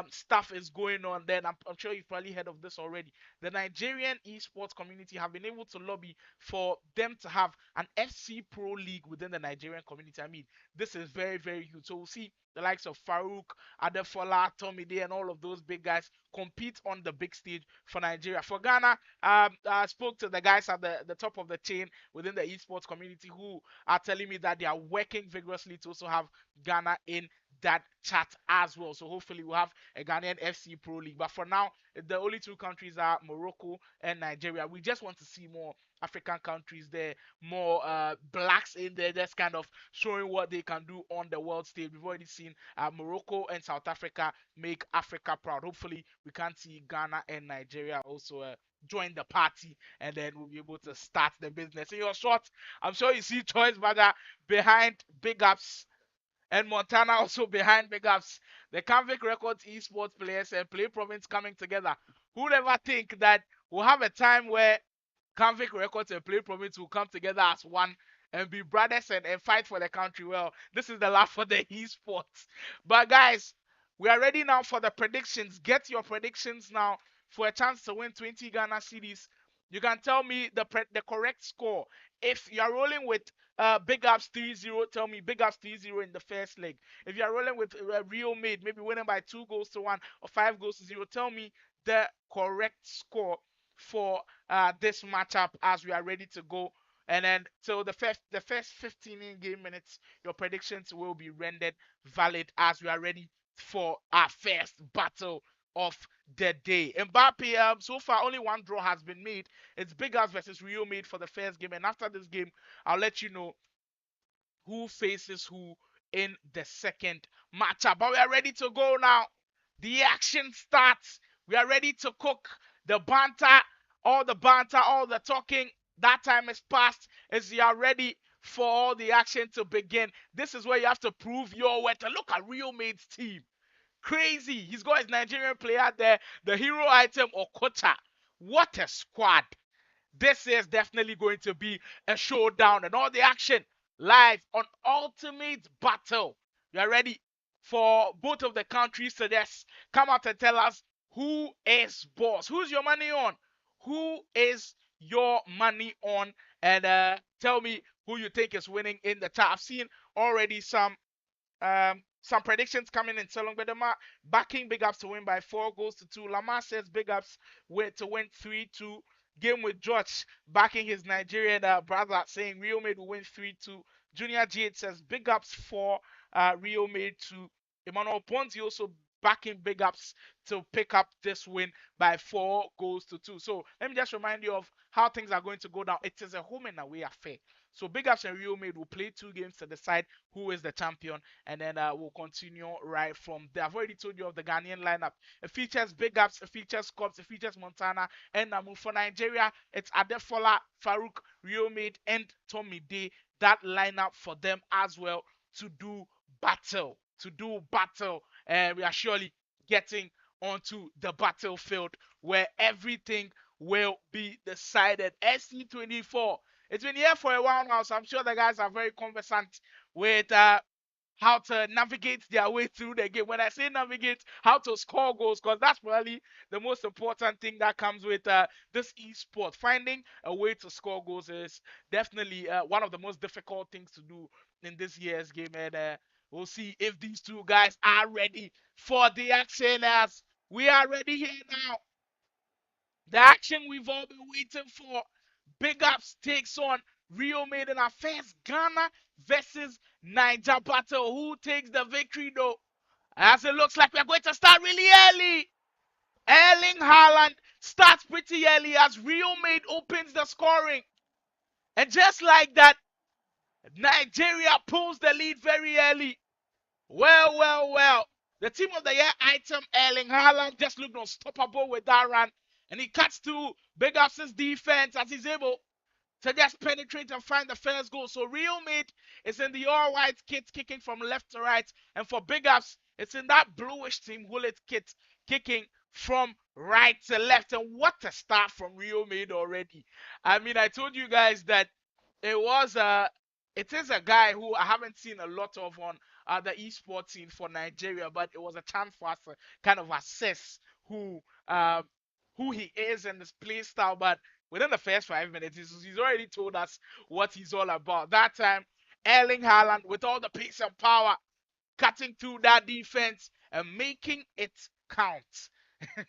stuff is going on, then I'm sure you've probably heard of this already. The Nigerian esports community have been able to lobby for them to have an FC Pro League within the Nigerian community. I mean, this is very, very huge. So we'll see the likes of Farouk, Adefola, Tommy Day, and all of those big guys compete on the big stage for Nigeria. For Ghana, I spoke to the guys at the top of the chain within the esports community who are telling me that they are working vigorously to also have Ghana in that chat as well. So hopefully we'll have a Ghanaian FC Pro League. But for now, the only two countries are Morocco and Nigeria. We just want to see more African countries there, more blacks in there, just kind of showing what they can do on the world stage. We've already seen Morocco and South Africa make Africa proud. Hopefully, we can see Ghana and Nigeria also join the party, and then we'll be able to start the business. In your short, I'm sure you see Choice Badger behind Big Ups and Montana also behind Big Ups. The Canvic Records esports players and Play Province coming together. Who'd ever think that we'll have a time where Canvic Records and Play Province will come together as one and be brothers and fight for the country? Well, this is the last for the esports. But guys, we are ready now for the predictions. Get your predictions now for a chance to win 20 Ghana cities. You can tell me the correct score. If you're rolling with Big Ups 3-0, tell me Big Ups 3-0 in the first leg. If you're rolling with Real Made, maybe winning by 2 goals to 1 or 5 goals to 0, tell me the correct score for this matchup as we are ready to go. And then so the first 15 game minutes, your predictions will be rendered valid as we are ready for our first battle of the day. Mbappe, so far only one draw has been made. It's Big Ups versus Rio Made for the first game, and after this game, I'll let you know who faces who in the second matchup. But we are ready to go now. The action starts. We are ready to cook the banter, all the talking. That time is past as you are ready for all the action to begin. This is where you have to prove your worth. Look at Rio Made's team. Crazy. He's got his Nigerian player there, the hero item Okota. What a squad. This is definitely going to be a showdown and all the action live on Ultimate Battle. You are ready for both of the countries to just come out and tell us who is boss. Who's your money on? Who is your money on? And tell me who you think is winning in the chat. I've seen already some predictions coming in. Selong Bedema backing Big Ups to win by 4 goals to 2. Lamar says Big Ups to win 3-2. Game with George backing his Nigerian brother, saying Rio Made will win 3-2. Junior G8 says Big Ups for Rio Made to Emmanuel Ponzi also backing Big Ups to pick up this win by 4 goals to 2. So let me just remind you of how things are going to go down. It is a home and away affair. So Big Ups and Rio Made will play 2 games to decide who is the champion, and then we'll continue right from there. I've already told you of the Ghanaian lineup. It features Big Ups, it features Cops, it features Montana, and Namu. For Nigeria, it's Adefola, Farouk, Rio Made, and Tommy Day. That lineup for them as well to do battle. And we are surely getting onto the battlefield where everything will be decided. SC24. It's been here for a while now, so I'm sure the guys are very conversant with how to navigate their way through the game. When I say navigate, how to score goals, because that's probably the most important thing that comes with this esport. Finding a way to score goals is definitely one of the most difficult things to do in this year's game, and we'll see if these two guys are ready for the action. As we are ready here now, the action we've all been waiting for. Big Ups takes on Rio Made in our first Ghana versus Niger battle. Who takes the victory though? As it looks like we're going to start really early. Erling Haaland starts pretty early as Rio Made opens the scoring. And just like that, Nigeria pulls the lead very early. Well. The team of the year item, Erling Haaland, just looked unstoppable with that run. And he cuts to Big Ups' defense as he's able to just penetrate and find the first goal. So Real Made is in the all-white kit, kicking from left to right. And for Big Ups, it's in that bluish Team Hullet kit, kicking from right to left. And what a start from Real Made already. I mean, I told you guys that it is a guy who I haven't seen a lot of on the esports scene for Nigeria, but it was a chance for us to kind of assess who he is and his play style. But within the first 5 minutes, he's already told us what he's all about. That time, Erling Haaland, with all the pace and power, cutting through that defense and making it count.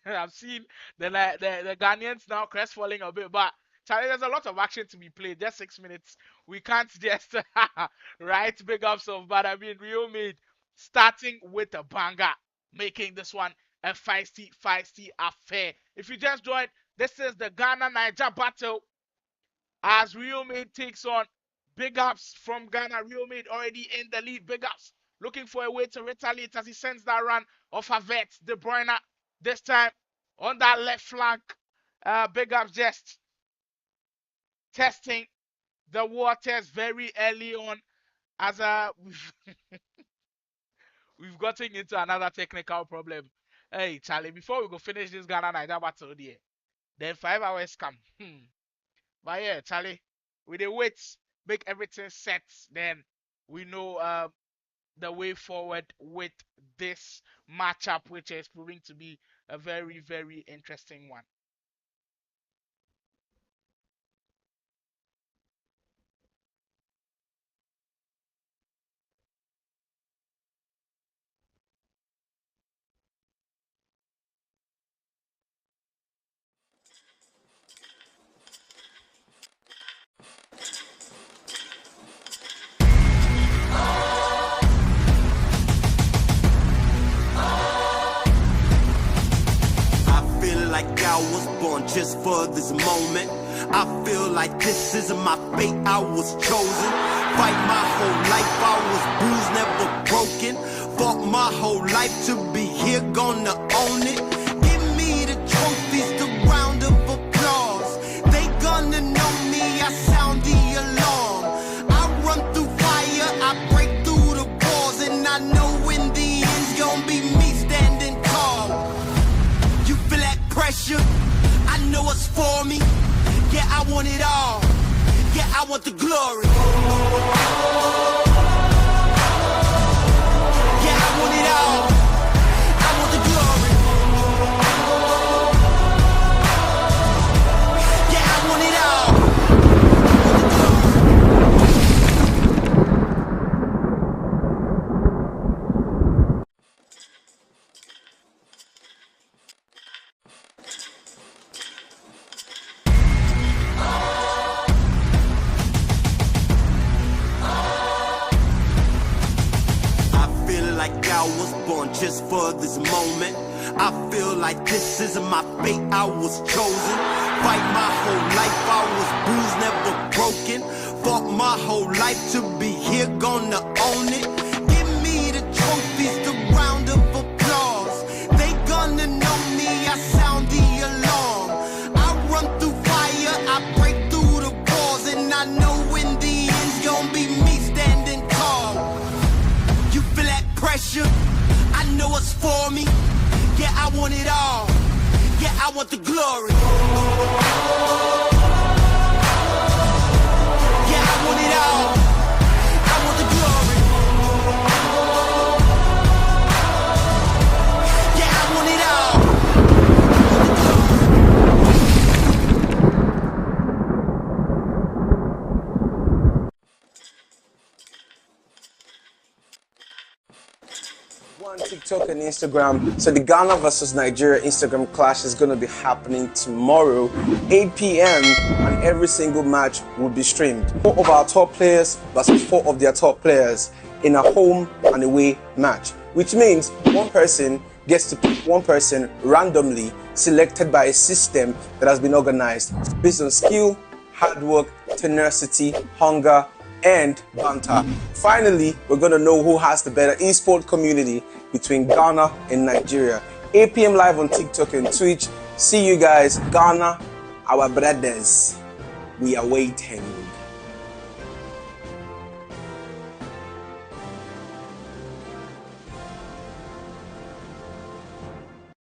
I've seen the Ghanaians now crestfalling a bit, but Charlie, there's a lot of action to be played. Just 6 minutes. We can't just right big ups of, but I mean, Rio made starting with a banger, making this one a feisty affair. If you just joined, this is the Ghana Niger battle as Rio Made takes on big ups from Ghana. Rio Made already in the lead. Big ups looking for a way to retaliate as he sends that run of a vet, De Bruyne, this time on that left flank. Big ups just testing the waters very early on as we've gotten into another technical problem. Hey, Charlie, before we go finish this Ghana Niger battle, there, then 5 hours come. But yeah, Charlie, with the weights, make everything set, then we know the way forward with this matchup, which is proving to be a very interesting one. Like I was born just for this moment. I feel like this is my fate, I was chosen. Fight my whole life, I was bruised, never broken. Fought my whole life to be here, gonna own it. Give me the trophies, the round of applause. They gonna know me, I sound the alarm. I run through fire, I break through the walls. And I know in the end's gonna be me standing tall. You feel that pressure? I know it's for me. Yeah, I want it all. Yeah, I want the glory. Yeah, I want it all. I want the glory. Yeah, I want it all. Like I was born just for this moment. I feel like this is my fate, I was chosen. Fight my whole life, I was bruised, never broken. Fought my whole life to be here, gonna own it. Give me the trophies, the round of applause. They gonna know me, I sound the alarm. I run through fire, I break through the walls. And I know in the end's gonna be me standing tall. You feel that pressure? I know it's for me. Yeah, I want it all. Yeah, I want the glory. Yeah, I want it all. I want the glory. Yeah, I want it all. On TikTok and Instagram. So the Ghana versus Nigeria Instagram clash is going to be happening tomorrow, 8 p.m. and every single match will be streamed. 4 of our top players versus 4 of their top players in a home and away match, which means one person gets to pick one person randomly selected by a system that has been organized based on skill, hard work, tenacity, hunger, and banter. Finally, we're going to know who has the better esports community between Ghana and Nigeria. 8 p.m. live on TikTok and Twitch. See you guys. Ghana, our brothers. We are waiting.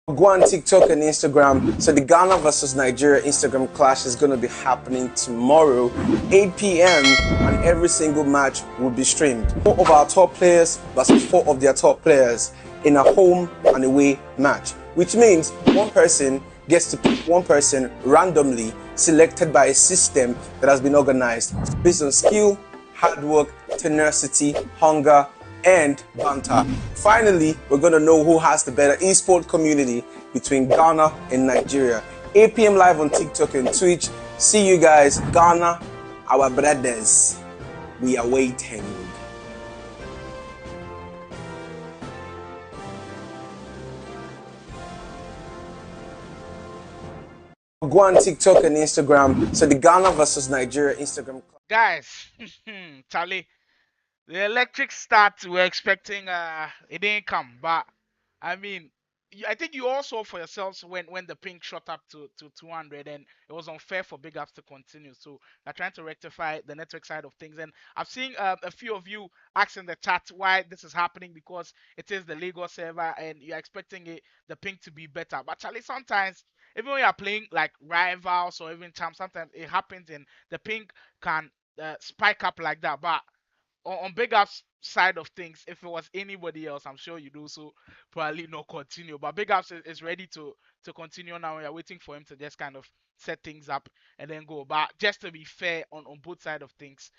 Go on TikTok and Instagram. So the Ghana versus Nigeria Instagram clash is going to be happening tomorrow, 8 p.m. and every single match will be streamed. 4 of our top players versus 4 of their top players in a home and away match, which means one person gets to pick one person randomly selected by a system that has been organized based on skill, hard work, tenacity, hunger, and banter. Finally, we're going to know who has the better esport community between Ghana and Nigeria. 8 p.m. live on TikTok and Twitch. See you guys. Ghana, our brothers. We are waiting. Go on TikTok and Instagram. So the Ghana versus Nigeria Instagram. Guys, Charlie, the electric start we're expecting, it didn't come. But I mean, I think you all saw for yourselves when the ping shot up to 200, and it was unfair for Big Ups to continue. So they're trying to rectify the network side of things. And I've seen a few of you ask in the chat why this is happening, because it is the Lagos server and you're expecting the ping to be better. But Charlie, sometimes even when you're playing like rivals or even champs, sometimes it happens and the ping can spike up like that. But on Big Up's side of things, if it was anybody else, I'm sure you'd also probably not continue. But Big Ups is ready to continue now. We are waiting for him to just kind of set things up and then go. But just to be fair on both sides of things,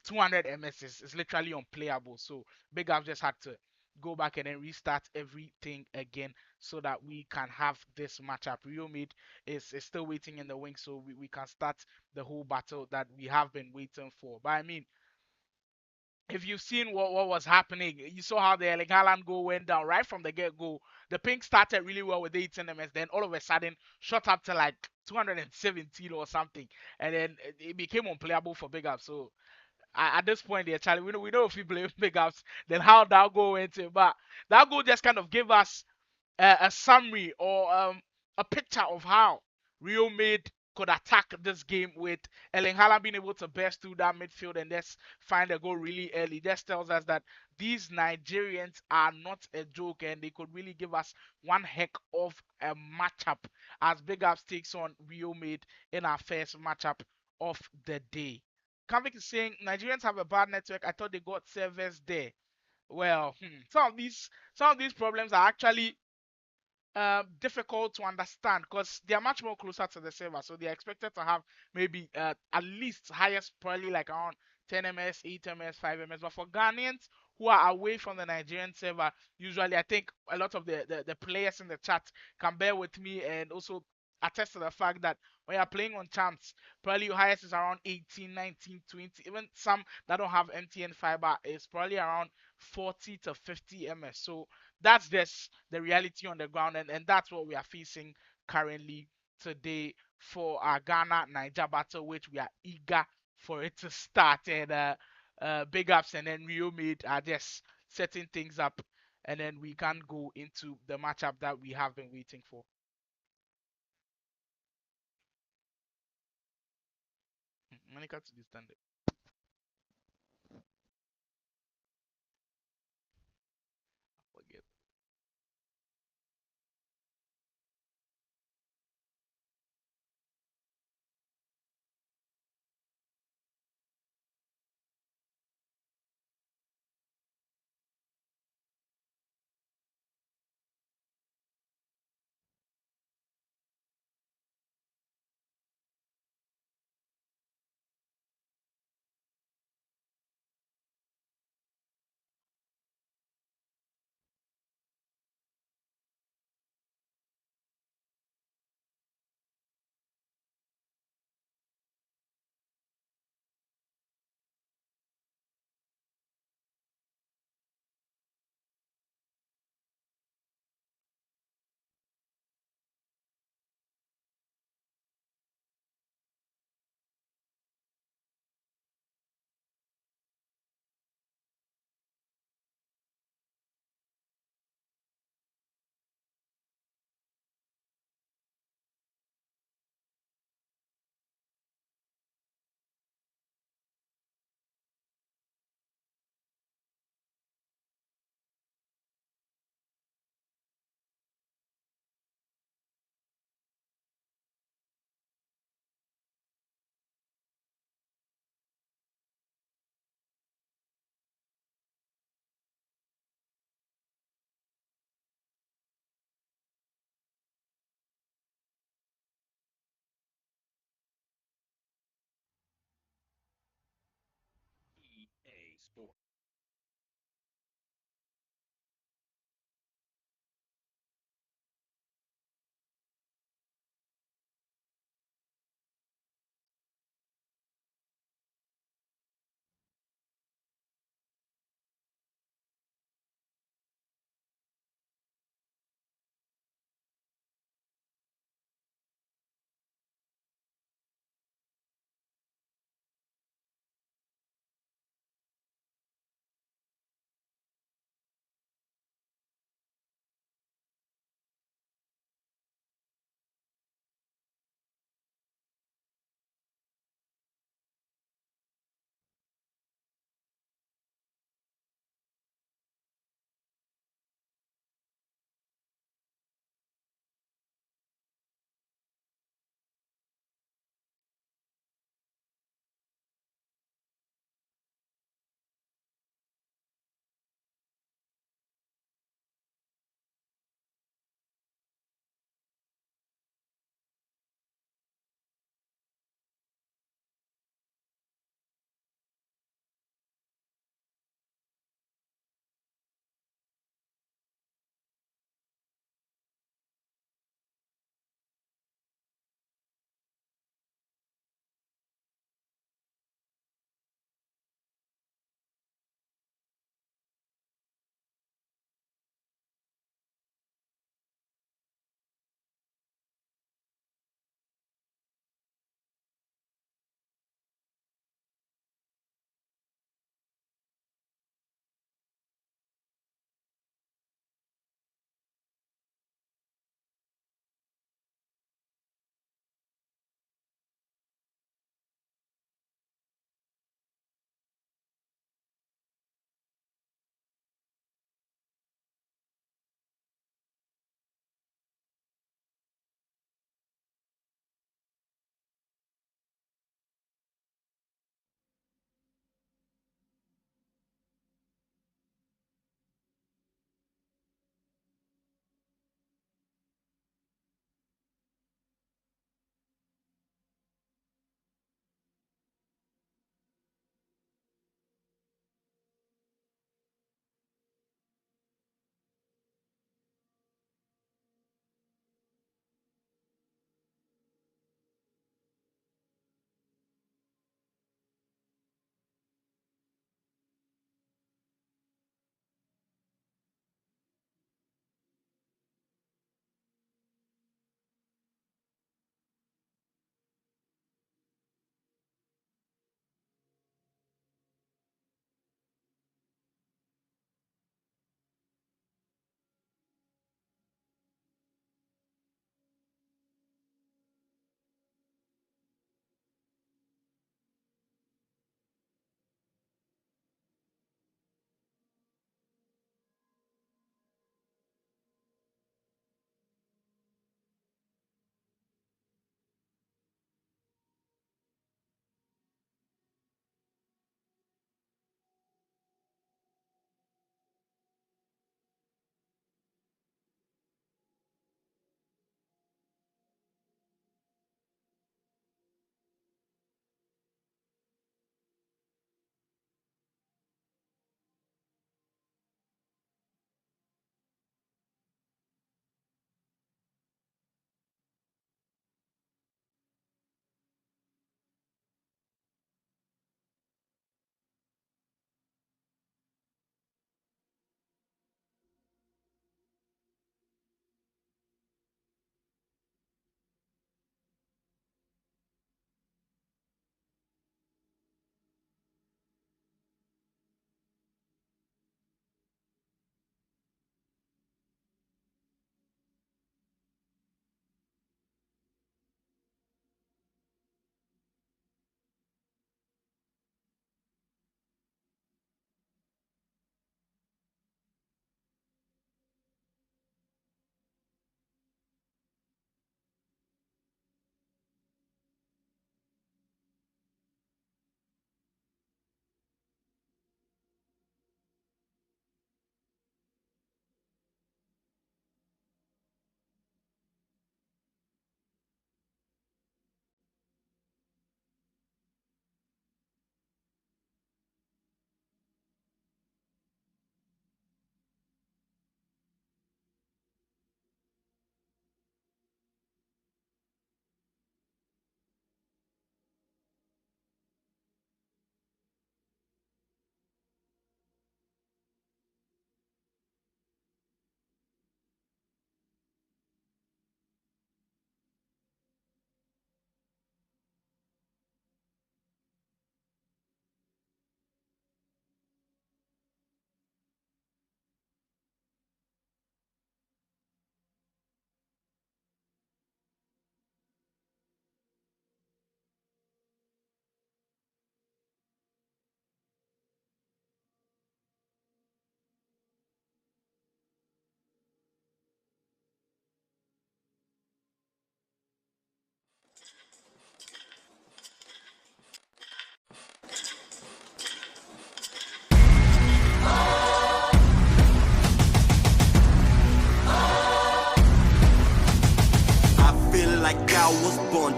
200 MS is literally unplayable. So Big Ups just had to go back and then restart everything again so that we can have this matchup. Real Mid is still waiting in the wing, so we can start the whole battle that we have been waiting for. But I mean, if you've seen what was happening, you saw how the Erling Haaland goal went down right from the get go. The pink started really well with 18 MS, then all of a sudden shot up to like 217 or something, and then it became unplayable for Big Up. So at this point, there, Charlie, we know if we blame Big Ups, then how that goal went in. But that goal just kind of gave us a summary or a picture of how Real Made could attack this game with Erling Haaland being able to burst through that midfield and just find a goal really early. Just tells us that these Nigerians are not a joke and they could really give us one heck of a matchup as Big Ups takes on Real Made in our first matchup of the day. Kavik is saying Nigerians have a bad network. I thought they got servers there. Well, some of these problems are actually difficult to understand because they are much more closer to the server. So they are expected to have maybe at least highest probably like around 10 ms, 8 ms, 5 ms. But for Ghanaians who are away from the Nigerian server, usually I think a lot of the players in the chat can bear with me and also attest to the fact that when you're playing on champs, probably your highest is around 18, 19, 20. Even some that don't have MTN fiber is probably around 40 to 50 ms. So that's just the reality on the ground, and that's what we are facing currently today for our Ghana Niger battle, which we are eager for it to start. And Big Ups and then Rio Made are just setting things up, and then we can go into the matchup that we have been waiting for. Monica to the standard. Forget. sport.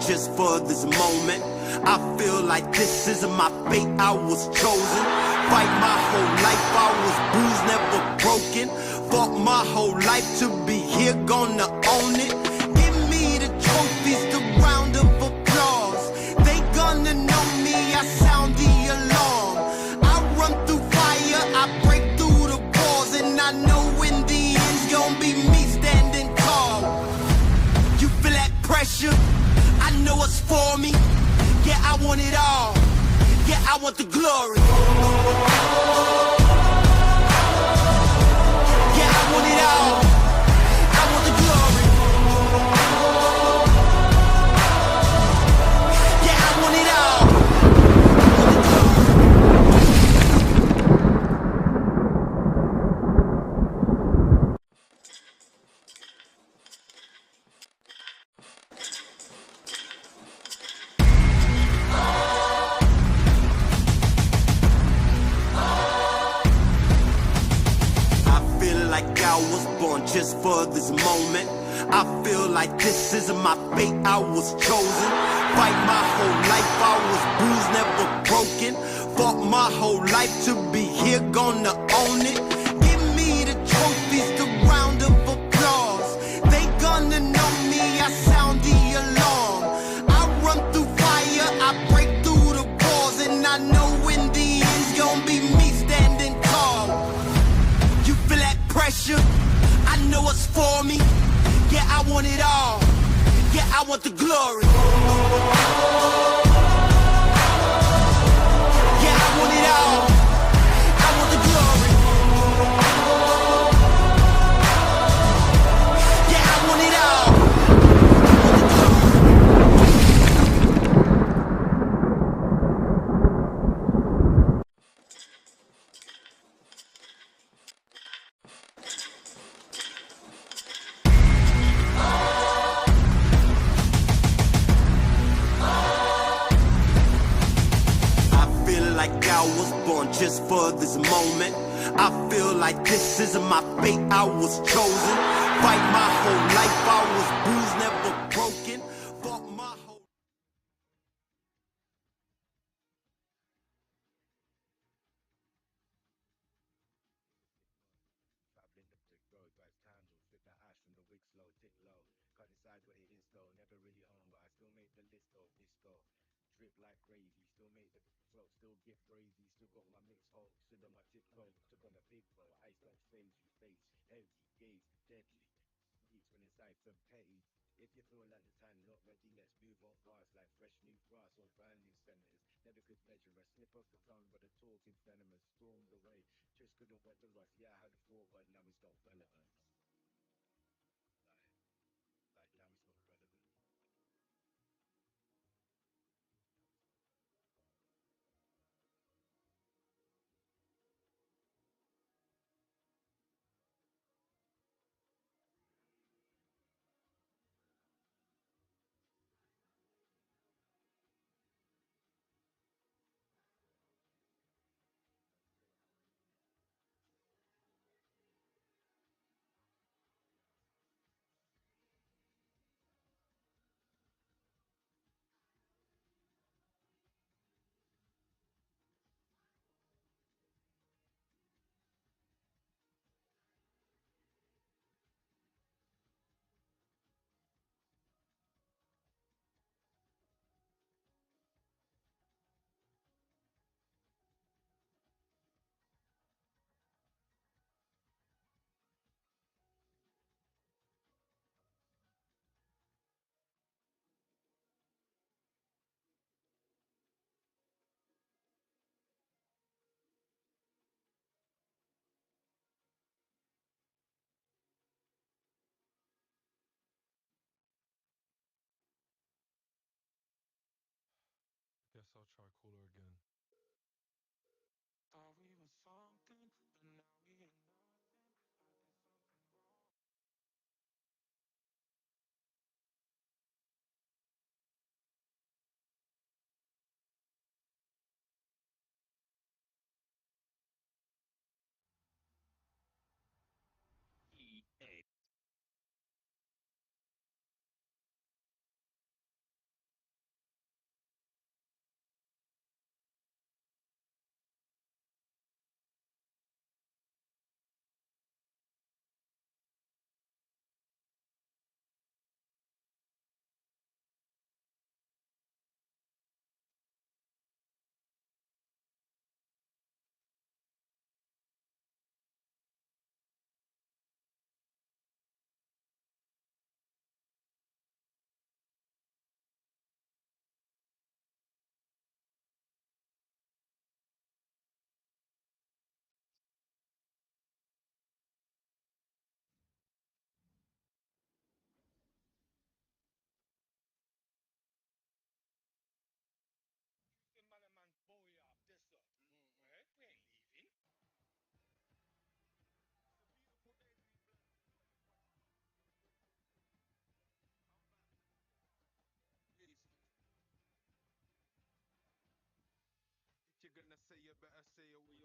just for this moment. I feel like this isn't my fate, I was chosen. Fight my whole life, I was bruised, never broken. Fought my whole life to be here, gonna own it. Give me the trophies, the round of applause. They gonna know me, I sound the alarm. I run through fire, I break through the walls, and I know in the end's gonna be me standing tall. You feel that pressure? I know it's for me. Yeah, I want it all. Yeah, I want the glory. Yeah, I want it all. I want the glory. Yeah, I want it all. I feel like I was born just for this moment. I feel like this isn't my fate, I was chosen. Fight my whole life, I was bruised, never broken. Fought my whole life to be here, gonna own it. Give me the trophies, the round of applause. They gonna know me, I sound the alarm. I run through fire, I break through the walls, and I know in the end's gonna be me standing tall. You feel that pressure? I know it's for me. Yeah, I want it all. Yeah, I want the glory. Yeah, I want it all. I want the glory. Yeah, I want it all. I feel like I was born just for this moment. I feel like this isn't my fate, I was chosen. Fight my whole life, I was bruised, never broken. Fought my whole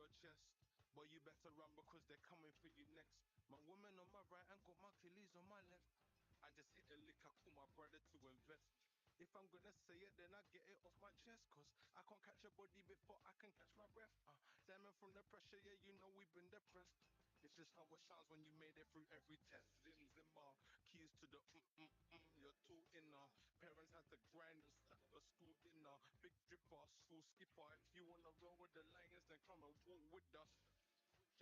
your chest. Boy, you better run because they're coming for you next. My woman on my right and got my Achilles on my left. I just hit a lick, I call my brother to invest. If I'm gonna say it, then I get it off my chest. Cause I can't catch a body before I can catch my breath. Diamond from the pressure, yeah, you know we've been depressed. It's just how it sounds when you made it through every test. Zim zimmer, keys to the you're too inner. Parents had to grind and stuff a school dinner. Big dripper, school skipper. If you wanna roll with the Lions, then come and walk with us.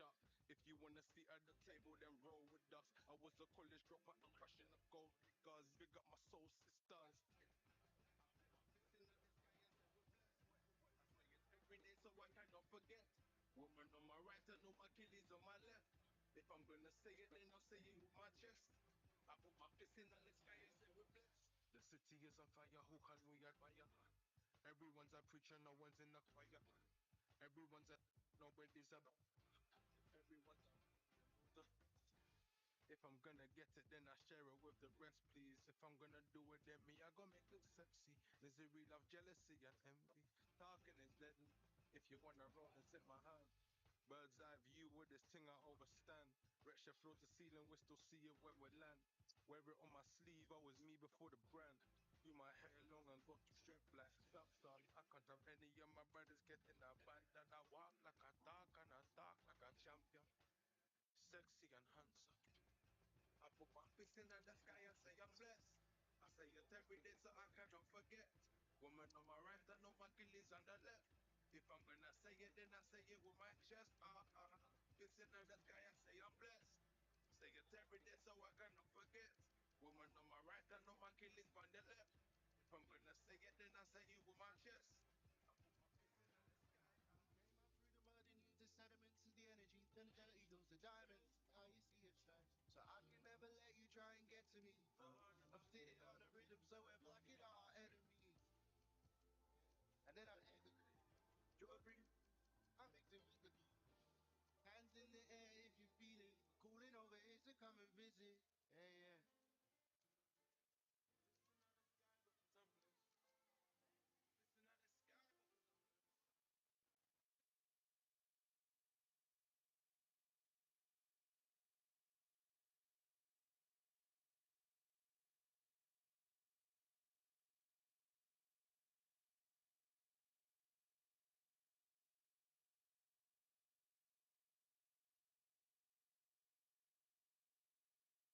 Yeah, if you wanna sit at the table, then roll with us. I was a college dropout, I'm crushing up gold diggers. Big up my soul sisters. Every day, so I cannot forget. Woman on my right and no Achilles on my left. If I'm gonna say it, then I'll say it with my chest. I put my fist in the sky and say we're blessed. The city is on fire, who can we admire? Everyone's a preacher, no one's in the choir. Everyone's a nobody's a everyone's a if I'm gonna get it, then I share it with the rest, please. If I'm gonna do it, then me, I gotta make it sexy. Misery, love, jealousy, and envy. Talking is deadly. If you wanna roll, then take my hand. Bird's eye view with this thing I overstand. Retch floor to ceiling, we still see it when we land. Wear it on my sleeve, I was me before the brand. Do my hair long and got strength like Samson. I can't have any of my brothers getting a band. And I walk like a dog and I talk like a champion. Sexy and handsome. I put my fist in the sky and say I'm blessed. I say it every day so I cannot forget. Woman on my right and on my Achilles on the left. If I'm gonna say it, then I say it with my chest. Fist in the sky and say I'm blessed. Say it every day so I cannot forget. Woman on my right and on my Achilles on the left. If I'm gonna say it, then I say it with my chest. Through the mud and use the sediments as the energy, then dirty those the diamonds. Now you see it shine. So I can never let you try and get to me. I'm sitting on the rhythm, so we're blocking our enemies. And then I execute. Jewelry, I mix it with the beat. Hands in the air if you feel it. Calling over here to come and visit. Yeah, yeah.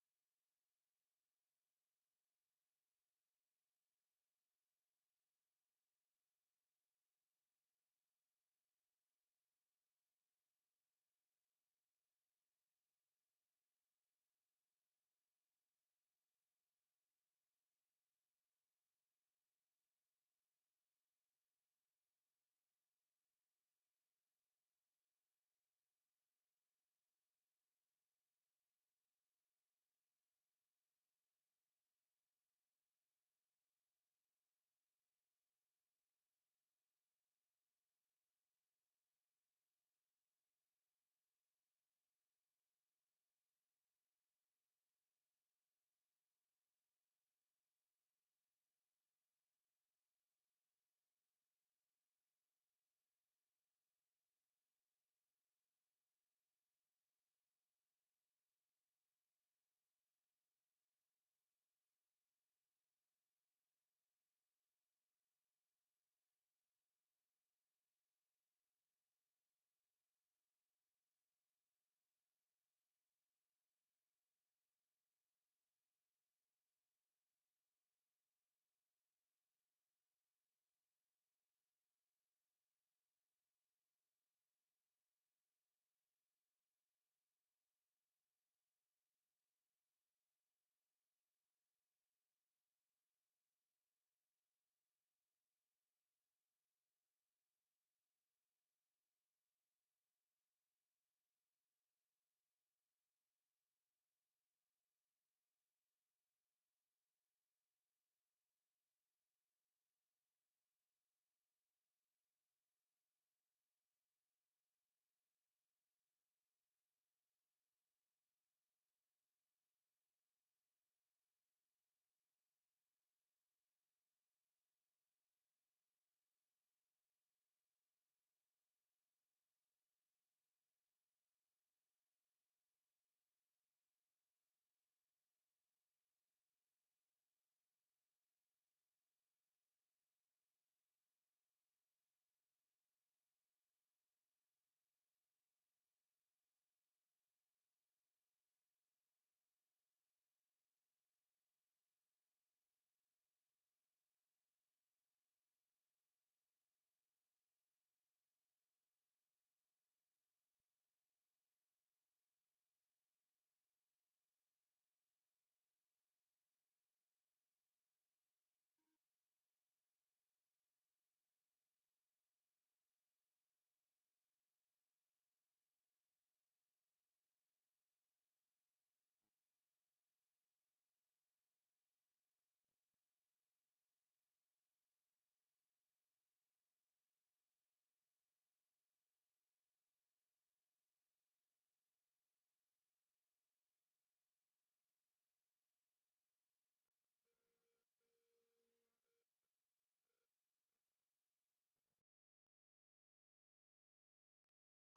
Listen at the sky.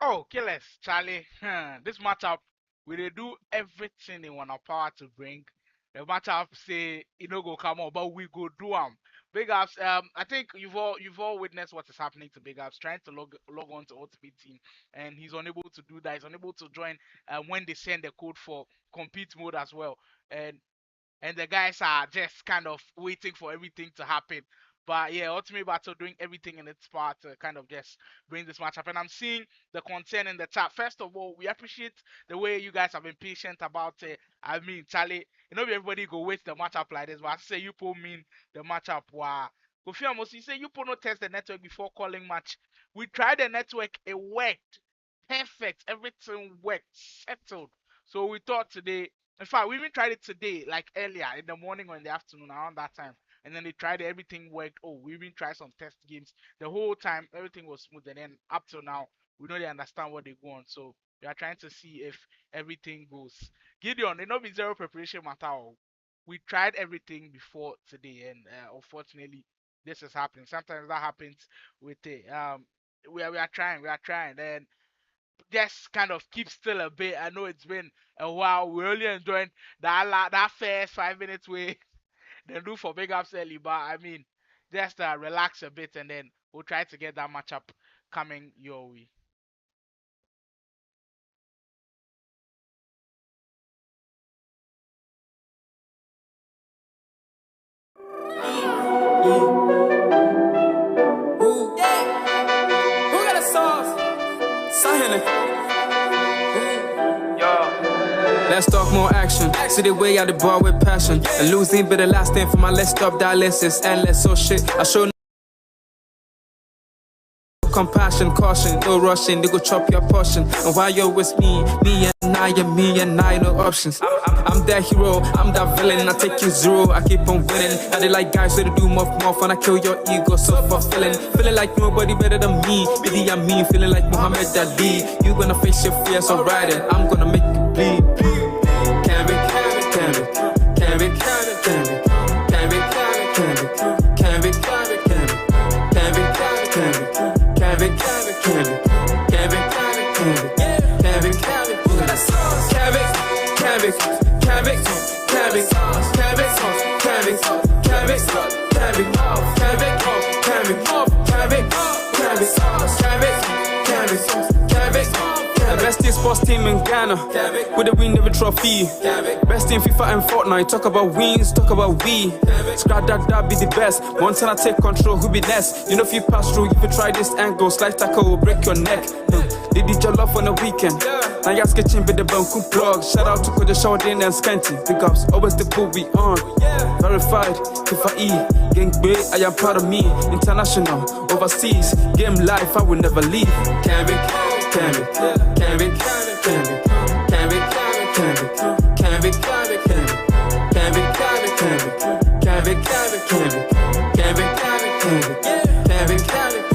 Oh, killers, Charlie. This matchup, we dey do everything in our power to bring. The matchup say it no go come on, but we go do them. Big ups. I think you've all witnessed what is happening to Big ups, trying to log on to Ultimate Team, and he's unable to do that. He's unable to join when they send the code for compete mode as well. And the guys are just kind of waiting for everything to happen. But yeah, Ultimate Battle doing everything in its part to kind of just bring this match up. And I'm seeing the concern in the chat. First of all, we appreciate the way you guys have been patient about it. I mean, Charlie, you know, everybody go wait the matchup like this, but I say you put mean the matchup. Wow. Kofi Amos, you say you put no test the network before calling match. We tried the network, it worked. Perfect. Everything worked. Settled. So we thought today in fact, we even tried it today, like earlier in the morning or in the afternoon, around that time. And then they tried it, everything worked. Oh, we even tried some test games. The whole time, everything was smooth. And then up till now, we don't really understand what they go on. So we are trying to see if everything goes. Gideon, it not be zero preparation matter. We tried everything before today, and unfortunately, this is happening. Sometimes that happens with it. We are trying, and just kind of keep still a bit. I know it's been a while. We're really enjoying that first 5 minutes we then do for big ups early, but I mean, just relax a bit and then we'll try to get that matchup coming your way. Who got a sauce? Sign Let's talk more action. See the way out the bar with passion. And losing be the last thing for my let's stop dialysis. Endless so shit. I show no compassion, caution, no rushing. They go chop your portion. And while you're with me and I, no options. I'm that hero, I'm that villain. I take you zero, I keep on winning. I they like guys, so they do more fun. I kill your ego, so fulfilling. Feeling like nobody better than me. Maybe I'm mean, feeling like Muhammad Ali. You gonna face your fears, alright, and I'm gonna make you bleed. Can be, can be, can be, can be, can be, can be, can be, can be, can be, can be, can be, can be, can be, can be, can be, the best esports team in Ghana with a win every trophy. Best in FIFA and Fortnite. Talk about wins, talk about we. Scrap that be the best. One time I take control, who be next? You know if you pass through, if you try this angle, slide tackle will break your neck. They did your love on the weekend. Now you're sketching with the bunkum plug. Shout out to Kojo Shawdin and Scanty. Big ups, always the pool we on. Verified, FIFA E. Gang big, I am proud of me. International, overseas. Game life, I will never leave. Can be, can be, can be, can be, can be, can be, can be, can be, can be, can be, can be, can be, can be, can be, can be, can be, can be, can be, can be,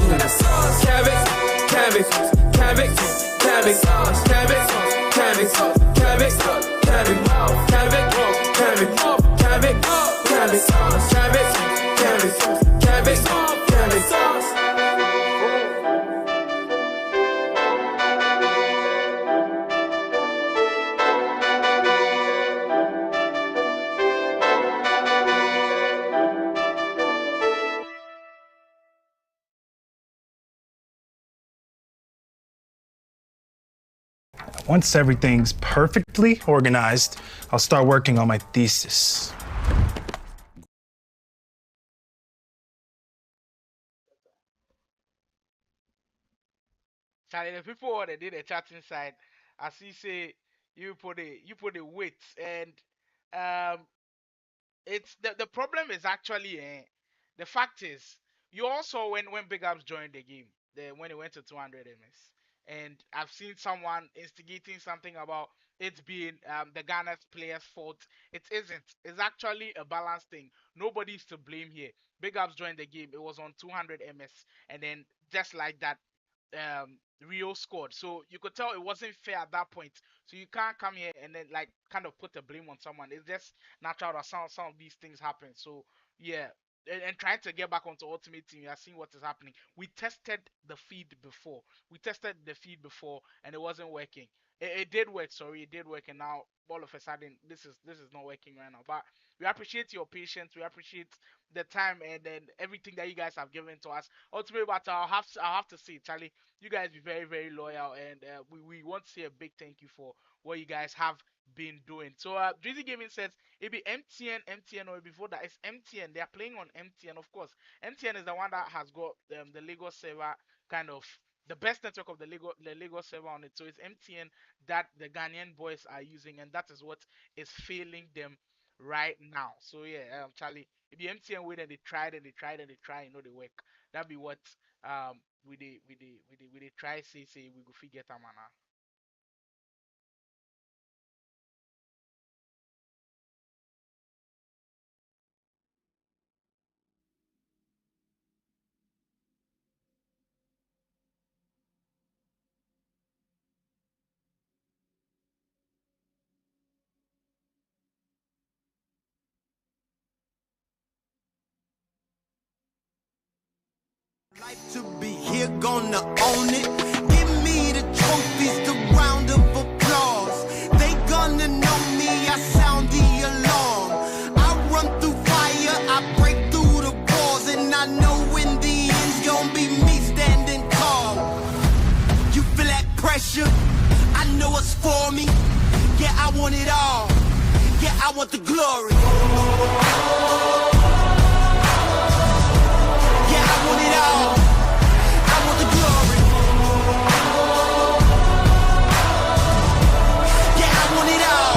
Cabbage, cabbage, cabbage, cabbage, cabbage, cabbage, cabbage, cabbage, cabbage, cabbage, cabbage, cabbage, sauce. Once everything's perfectly organized, I'll start working on my thesis. Charlie, the people that did the chat inside, as he say, you put the weights and um it's the problem is actually the fact is you also when Big Ups joined the game when it went to 200 ms and I've seen someone instigating something about it being the Ghana's players fault. It isn't. It's actually a balanced thing. Nobody's to blame here. Big Ups joined the game, it was on 200 ms and then just like that Rio scored. So you could tell it wasn't fair at that point. So you can't come here and then like kind of put the blame on someone. It's just natural that some of these things happen. So yeah, and trying to get back onto Ultimate Team, you are seeing what is happening. We tested the feed before. And it wasn't working. It did work, sorry, it did work, and now all of a sudden this is not working right now. But we appreciate your patience, we appreciate the time and then everything that you guys have given to us. Ultimately, but I'll have to say, Charlie, you guys be very very loyal, and we want to say a big thank you for what you guys have been doing. So Drizzy Gaming says it be MTN, or before that it's MTN. They are playing on MTN, of course. MTN is the one that has got the Lagos server, kind of the best network of the Lagos server on it. So it's MTN that the Ghanaian boys are using, and that is what is failing them right now. So yeah, Charlie, if the MTN way, then they tried and they tried and they try, they work. That be what we try say we go figure them now. Life to be here, gonna own it. Give me the trophies, the round of applause. They gonna know me, I sound the alarm. I run through fire, I break through the walls, and I know in the end's gonna be me standing tall. You feel that pressure? I know it's for me. Yeah, I want it all. Yeah, I want the glory. Yeah, I want it all. I want the glory. Yeah, I want it all.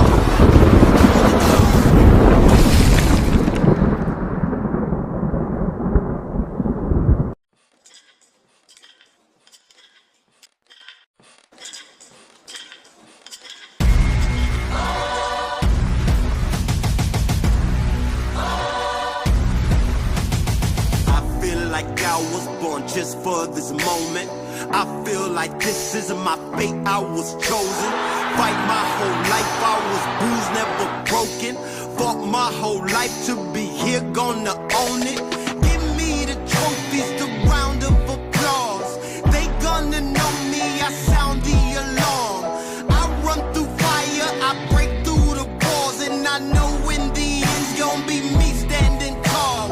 I feel like I was born just for this moment. I feel like this isn't my fate, I was chosen. Fight my whole life, I was bruised, never broken. Fought my whole life to be here, gonna own it. Give me the trophies, the round of applause. They gonna know me, I sound the alarm. I run through fire, I break through the walls, and I know in the end's gonna be me standing tall.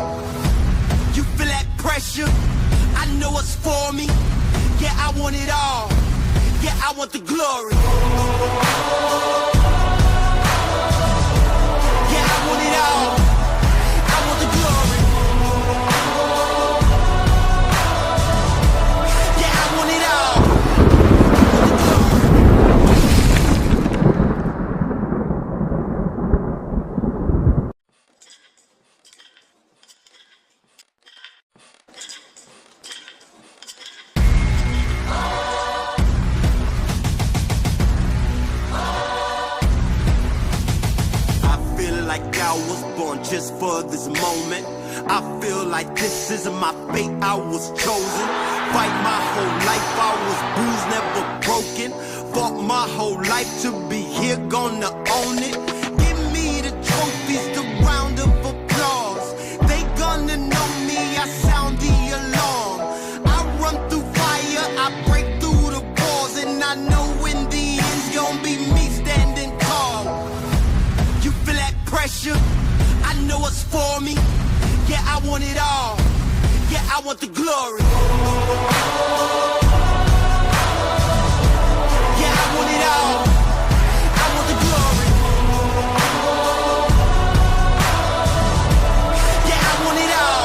You feel that pressure? I know it's for me. Yeah, I want it all. Yeah, I want the glory. Yeah, I want it all. I want the glory. Yeah, I want it all. I feel like I was born just for this moment. I feel like this isn't my fate, I was chosen. Fight my whole life, I was bruised, never broken. Fought my whole life to be here, gonna own it. Give me the trophies, the round of applause. They gonna know me, I sound the alarm. I run through fire, I break through the walls, and I know in the end's gonna be me standing tall. You feel that pressure? I know it's for me. Yeah, I want it all. Yeah, I want the glory. Yeah, I want it all. I want the glory. Yeah, I want it all.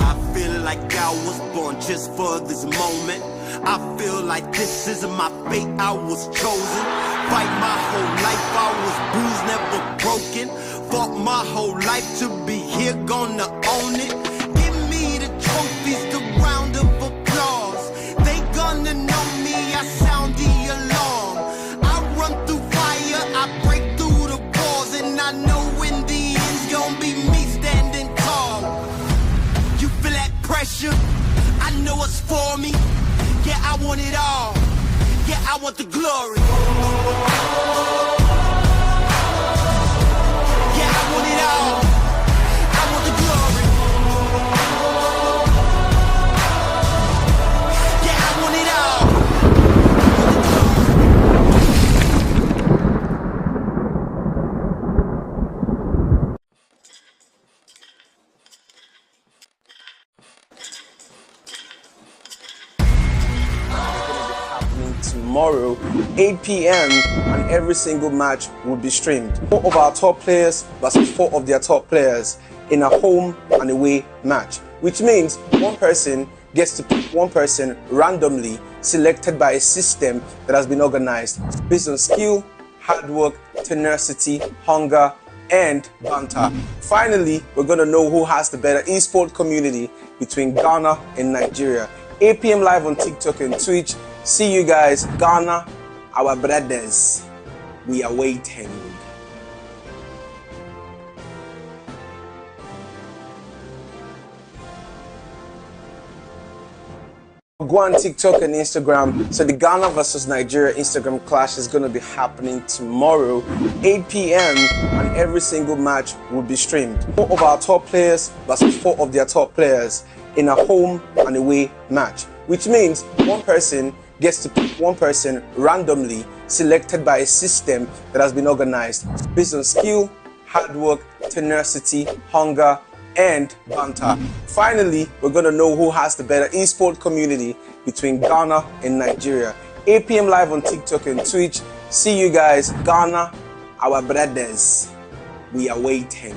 I feel like I was born just for this moment. I feel like this isn't my fate, I was chosen. Fight my whole life, I was bruised, never broken. Fought my whole life to be here, gonna own it. Give me the trophies, the round of applause. They gonna know me, I sound the alarm. I run through fire, I break through future. I know it's for me. Yeah, I want it all. Yeah, I want the glory. Yeah, I want it all. I want the glory. Yeah, I want it all. Happening tomorrow, 8 p.m., and every single match will be streamed. 4 of our top players versus 4 of their top players in a home and away match, which means one person gets to pick one person randomly selected by a system that has been organized based on skill, hard work, tenacity, hunger, and banter. Finally, we're going to know who has the better esports community between Ghana and Nigeria. 8 p.m. live on TikTok and Twitch. See you guys. Ghana, our brothers. We are waiting. Go on TikTok and Instagram. So the Ghana versus Nigeria Instagram clash is going to be happening tomorrow, 8 p.m. and every single match will be streamed. 4 of our top players versus 4 of their top players in a home and away match, which means one person gets to pick one person randomly selected by a system that has been organized based on skill, hard work, tenacity, hunger, and banter. Finally, we're going to know who has the better esports community between Ghana and Nigeria. 8 p.m. live on TikTok and Twitch. See you guys. Ghana, our brothers. We are waiting.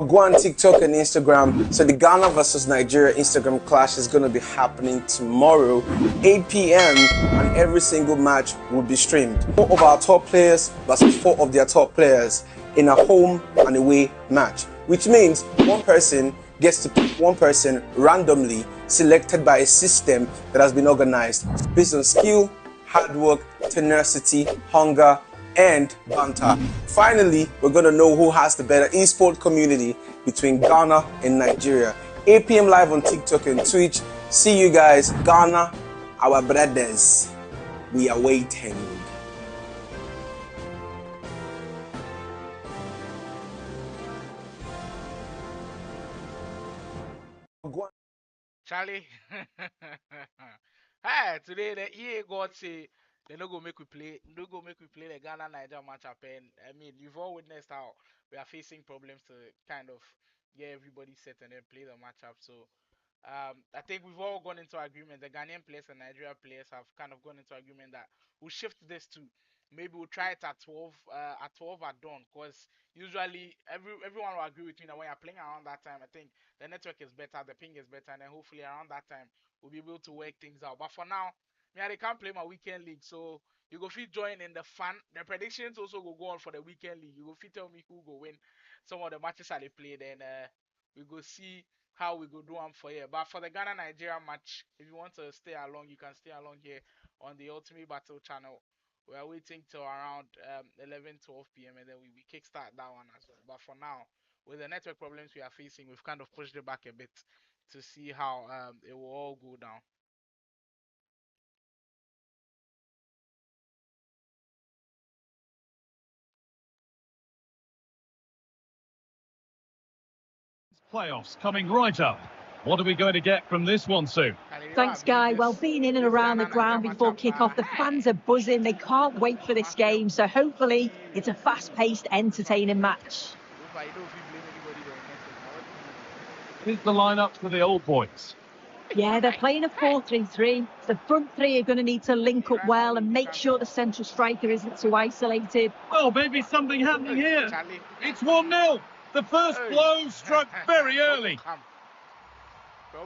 Go on TikTok and Instagram. So the Ghana versus Nigeria Instagram clash is going to be happening tomorrow, 8 p.m. and every single match will be streamed. 4 of our top players versus 4 of their top players in a home and away match, which means one person gets to pick one person randomly selected by a system that has been organized based on skill, hard work, tenacity, hunger, and banter. Finally, we're going to know who has the better esports community between Ghana and Nigeria. 8 p.m. live on TikTok and Twitch. See you guys. Ghana, our brothers. We are waiting. Charlie. Hey, today the EA God say they no go make we play, no go make we play the Ghana Niger matchup. And I mean, you've all witnessed how we are facing problems to kind of get everybody set and then play the matchup. So I think we've all gone into agreement. The Ghanaian players and Nigeria players have kind of gone into agreement that we'll shift this to maybe we'll try it at 12 at dawn, because usually everyone will agree with me that when you're playing around that time, I think the network is better, the ping is better, and then hopefully around that time we'll be able to work things out. But for now, me I can't play my weekend league, so you go fit join in the fun. The predictions also will go on for the weekend league. You go fit tell me who go win some of the matches that they play, then we go see how we go do them for here. But for the Ghana Nigeria match, if you want to stay along, you can stay along here on the Ultimate Battle channel. We are waiting till around 11-12 p.m. and then we kickstart that one as well. But for now, with the network problems we are facing, we've kind of pushed it back a bit to see how it will all go down. Playoffs coming right up. What are we going to get from this one soon? Thanks, Guy. Well, being in and around the ground before kick-off, the fans are buzzing. They can't wait for this game. So hopefully it's a fast-paced, entertaining match. Here's the lineup for the old boys. Yeah, they're playing a 4-3-3. The front three are going to need to link up well and make sure the central striker isn't too isolated. Oh, maybe something happening here. It's 1-0. The first blow struck very early. So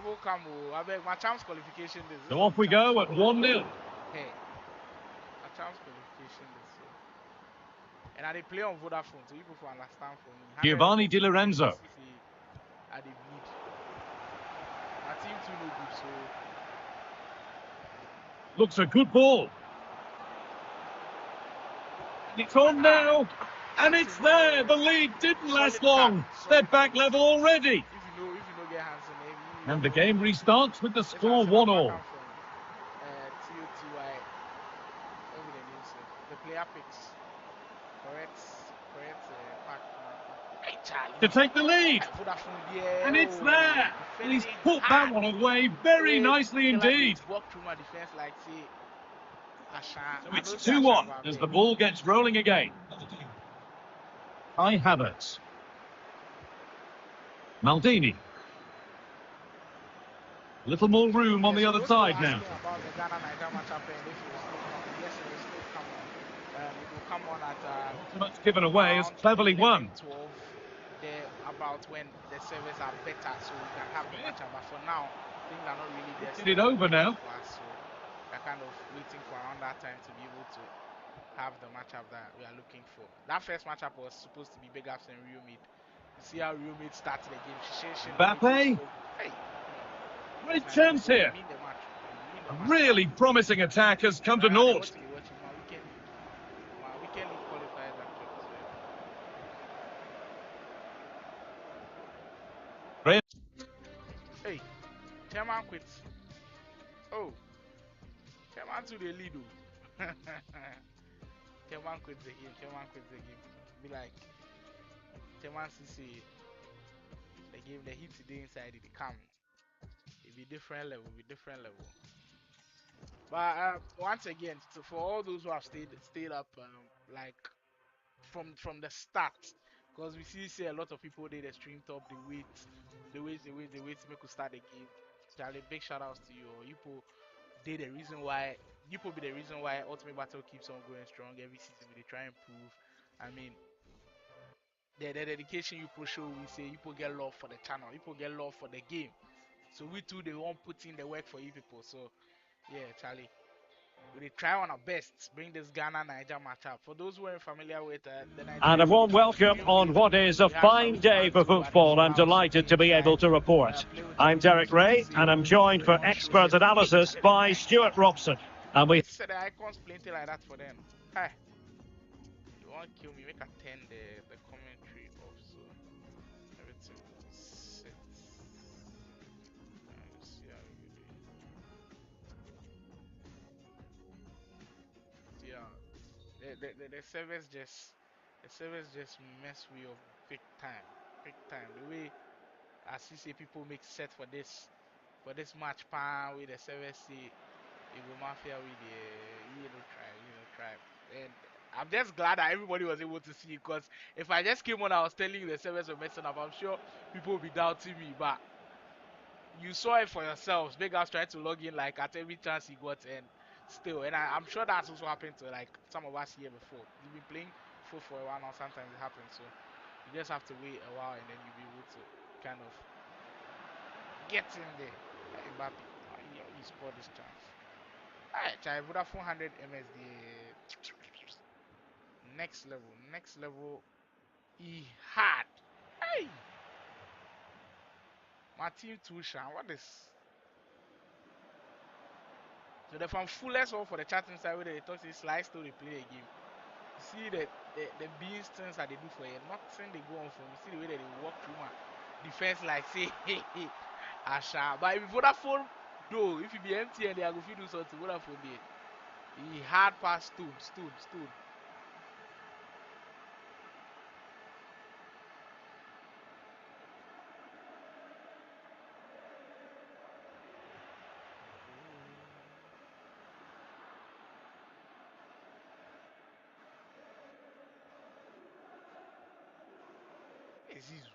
off we go at 1-0. Hey, a chance qualification this year. And I play on Vodafone, so people understand for me. Giovanni Di Lorenzo. I dey bleed. My team too no good, so Looks a good ball. It's on now. And it's there. The lead didn't last long. They're back level already. If you know get hands on it, And the game restarts with the score 1-1. TOTY. What would the name say? The player picks. Correct pack. Hey, Charlie. To take the lead. And it's there. And he's put that one away very nicely indeed. Walk through my defense like say. So it's 2-1 as the ball gets rolling again. Kai Havertz. Maldini. A little more room on the other side now. Ultimate's given away as cleverly won. About when the servers are better, so we can have the match. But for now, things are not really there. Get it over now. So we're kind of waiting for around that time to be able to have the matchup that we are looking for. That first matchup was supposed to be big ups and Real Mid. You see how Real Mid started the game. Mbappe. Hey. Great chance here. A really promising attack has come to naught. Hey, Chairman quits. Oh, Chairman to the lead. Chairman quits the game. Be like, Chairman see the game, the hit today inside it come. It be different level. But once again, for all those who have stayed up, like from the start, because we see a lot of people they stream top, they wait to make us start the game. Charlie, big shout outs to you. You be the reason why Ultimate Battle keeps on going strong every season. They try and improve. I mean, the dedication you show, we say you get love for the channel, you get love for the game. So we too, they won't put in the work for you people. So yeah, Charlie, we try on our best bring this Ghana Niger matchup. For those who are familiar with the Nigeria, And a warm welcome on what is a fine day for football. I'm delighted to be able to report. I'm Derek Ray, and I'm joined for expert analysis by Stuart Robson. And we said the icons plenty like that for them. Hi, you want to kill me? Make a 10 the commentary off so everything set. Let's see how we do. Yeah, the service just mess me up big time. The way I see people make set for this match pan with the service see it will mafia with the try. And I'm just glad that everybody was able to see, because if I just came on, I was telling you the service were messing up, I'm sure people will be doubting me. But you saw it for yourselves. Big House trying to log in like at every chance he got, and still, and I'm sure that's also happened to like some of us here before. You've been playing for a while now, sometimes it happens. So you just have to wait a while, and then you'll be able to kind of get in there. Hey, Mbappe, you scored this chance. Alright, I would have 400 MSD. Next level. He had. Hey, my team too, Shan. What is? So the from fullest all for the chat inside where they talk this slice to play a game. You see the beans things that they do for you, nothing they go on from. You see the way that they walk through my defense like say hey, Asha. But if Vodafone though, if you be empty and they are going to do something, Vodafone there. He had pass stood. It's easy.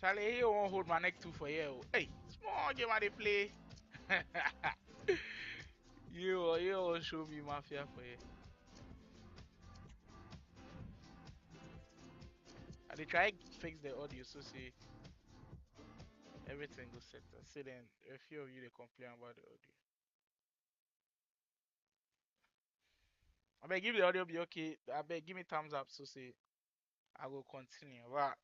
Charlie, he won't hold my neck too for you. Hey, small game they play. You show me mafia for you. And they try fix the audio so see everything goes set. See then a few of you they complain about the audio. I beg give the audio be okay. I beg give me thumbs up so say I will continue. But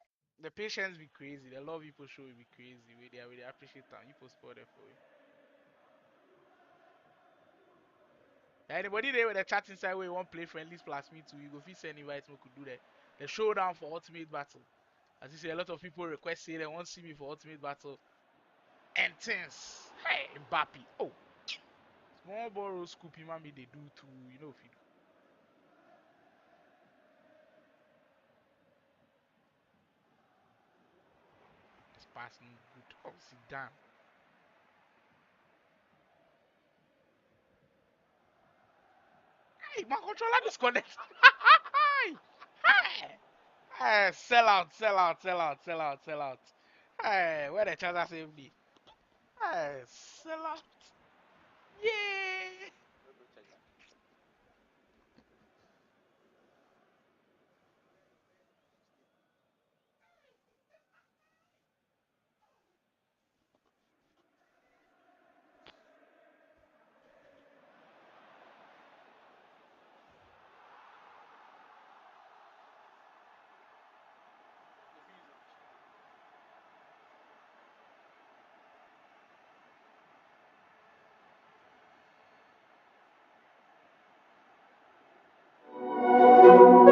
the patience be crazy. The love people show will be crazy. We really appreciate them. You post for there for you. Anybody there with the chat inside where you want play friendlies plus me too, you go fit send invites we could do that. The showdown for ultimate battle. As you say, a lot of people request say they want to see me for ultimate battle. Intense. Hey, Mbappe. Oh, small borrow scoopy mommy they do too. You know if you do. This pass no good. Oh, sit down. Hey, my controller disconnect. Hey, hey. Hey, sell out, sell out, sell out, sell out, sell out. Hey, where the charger save me? Hey, sell out. Yeah.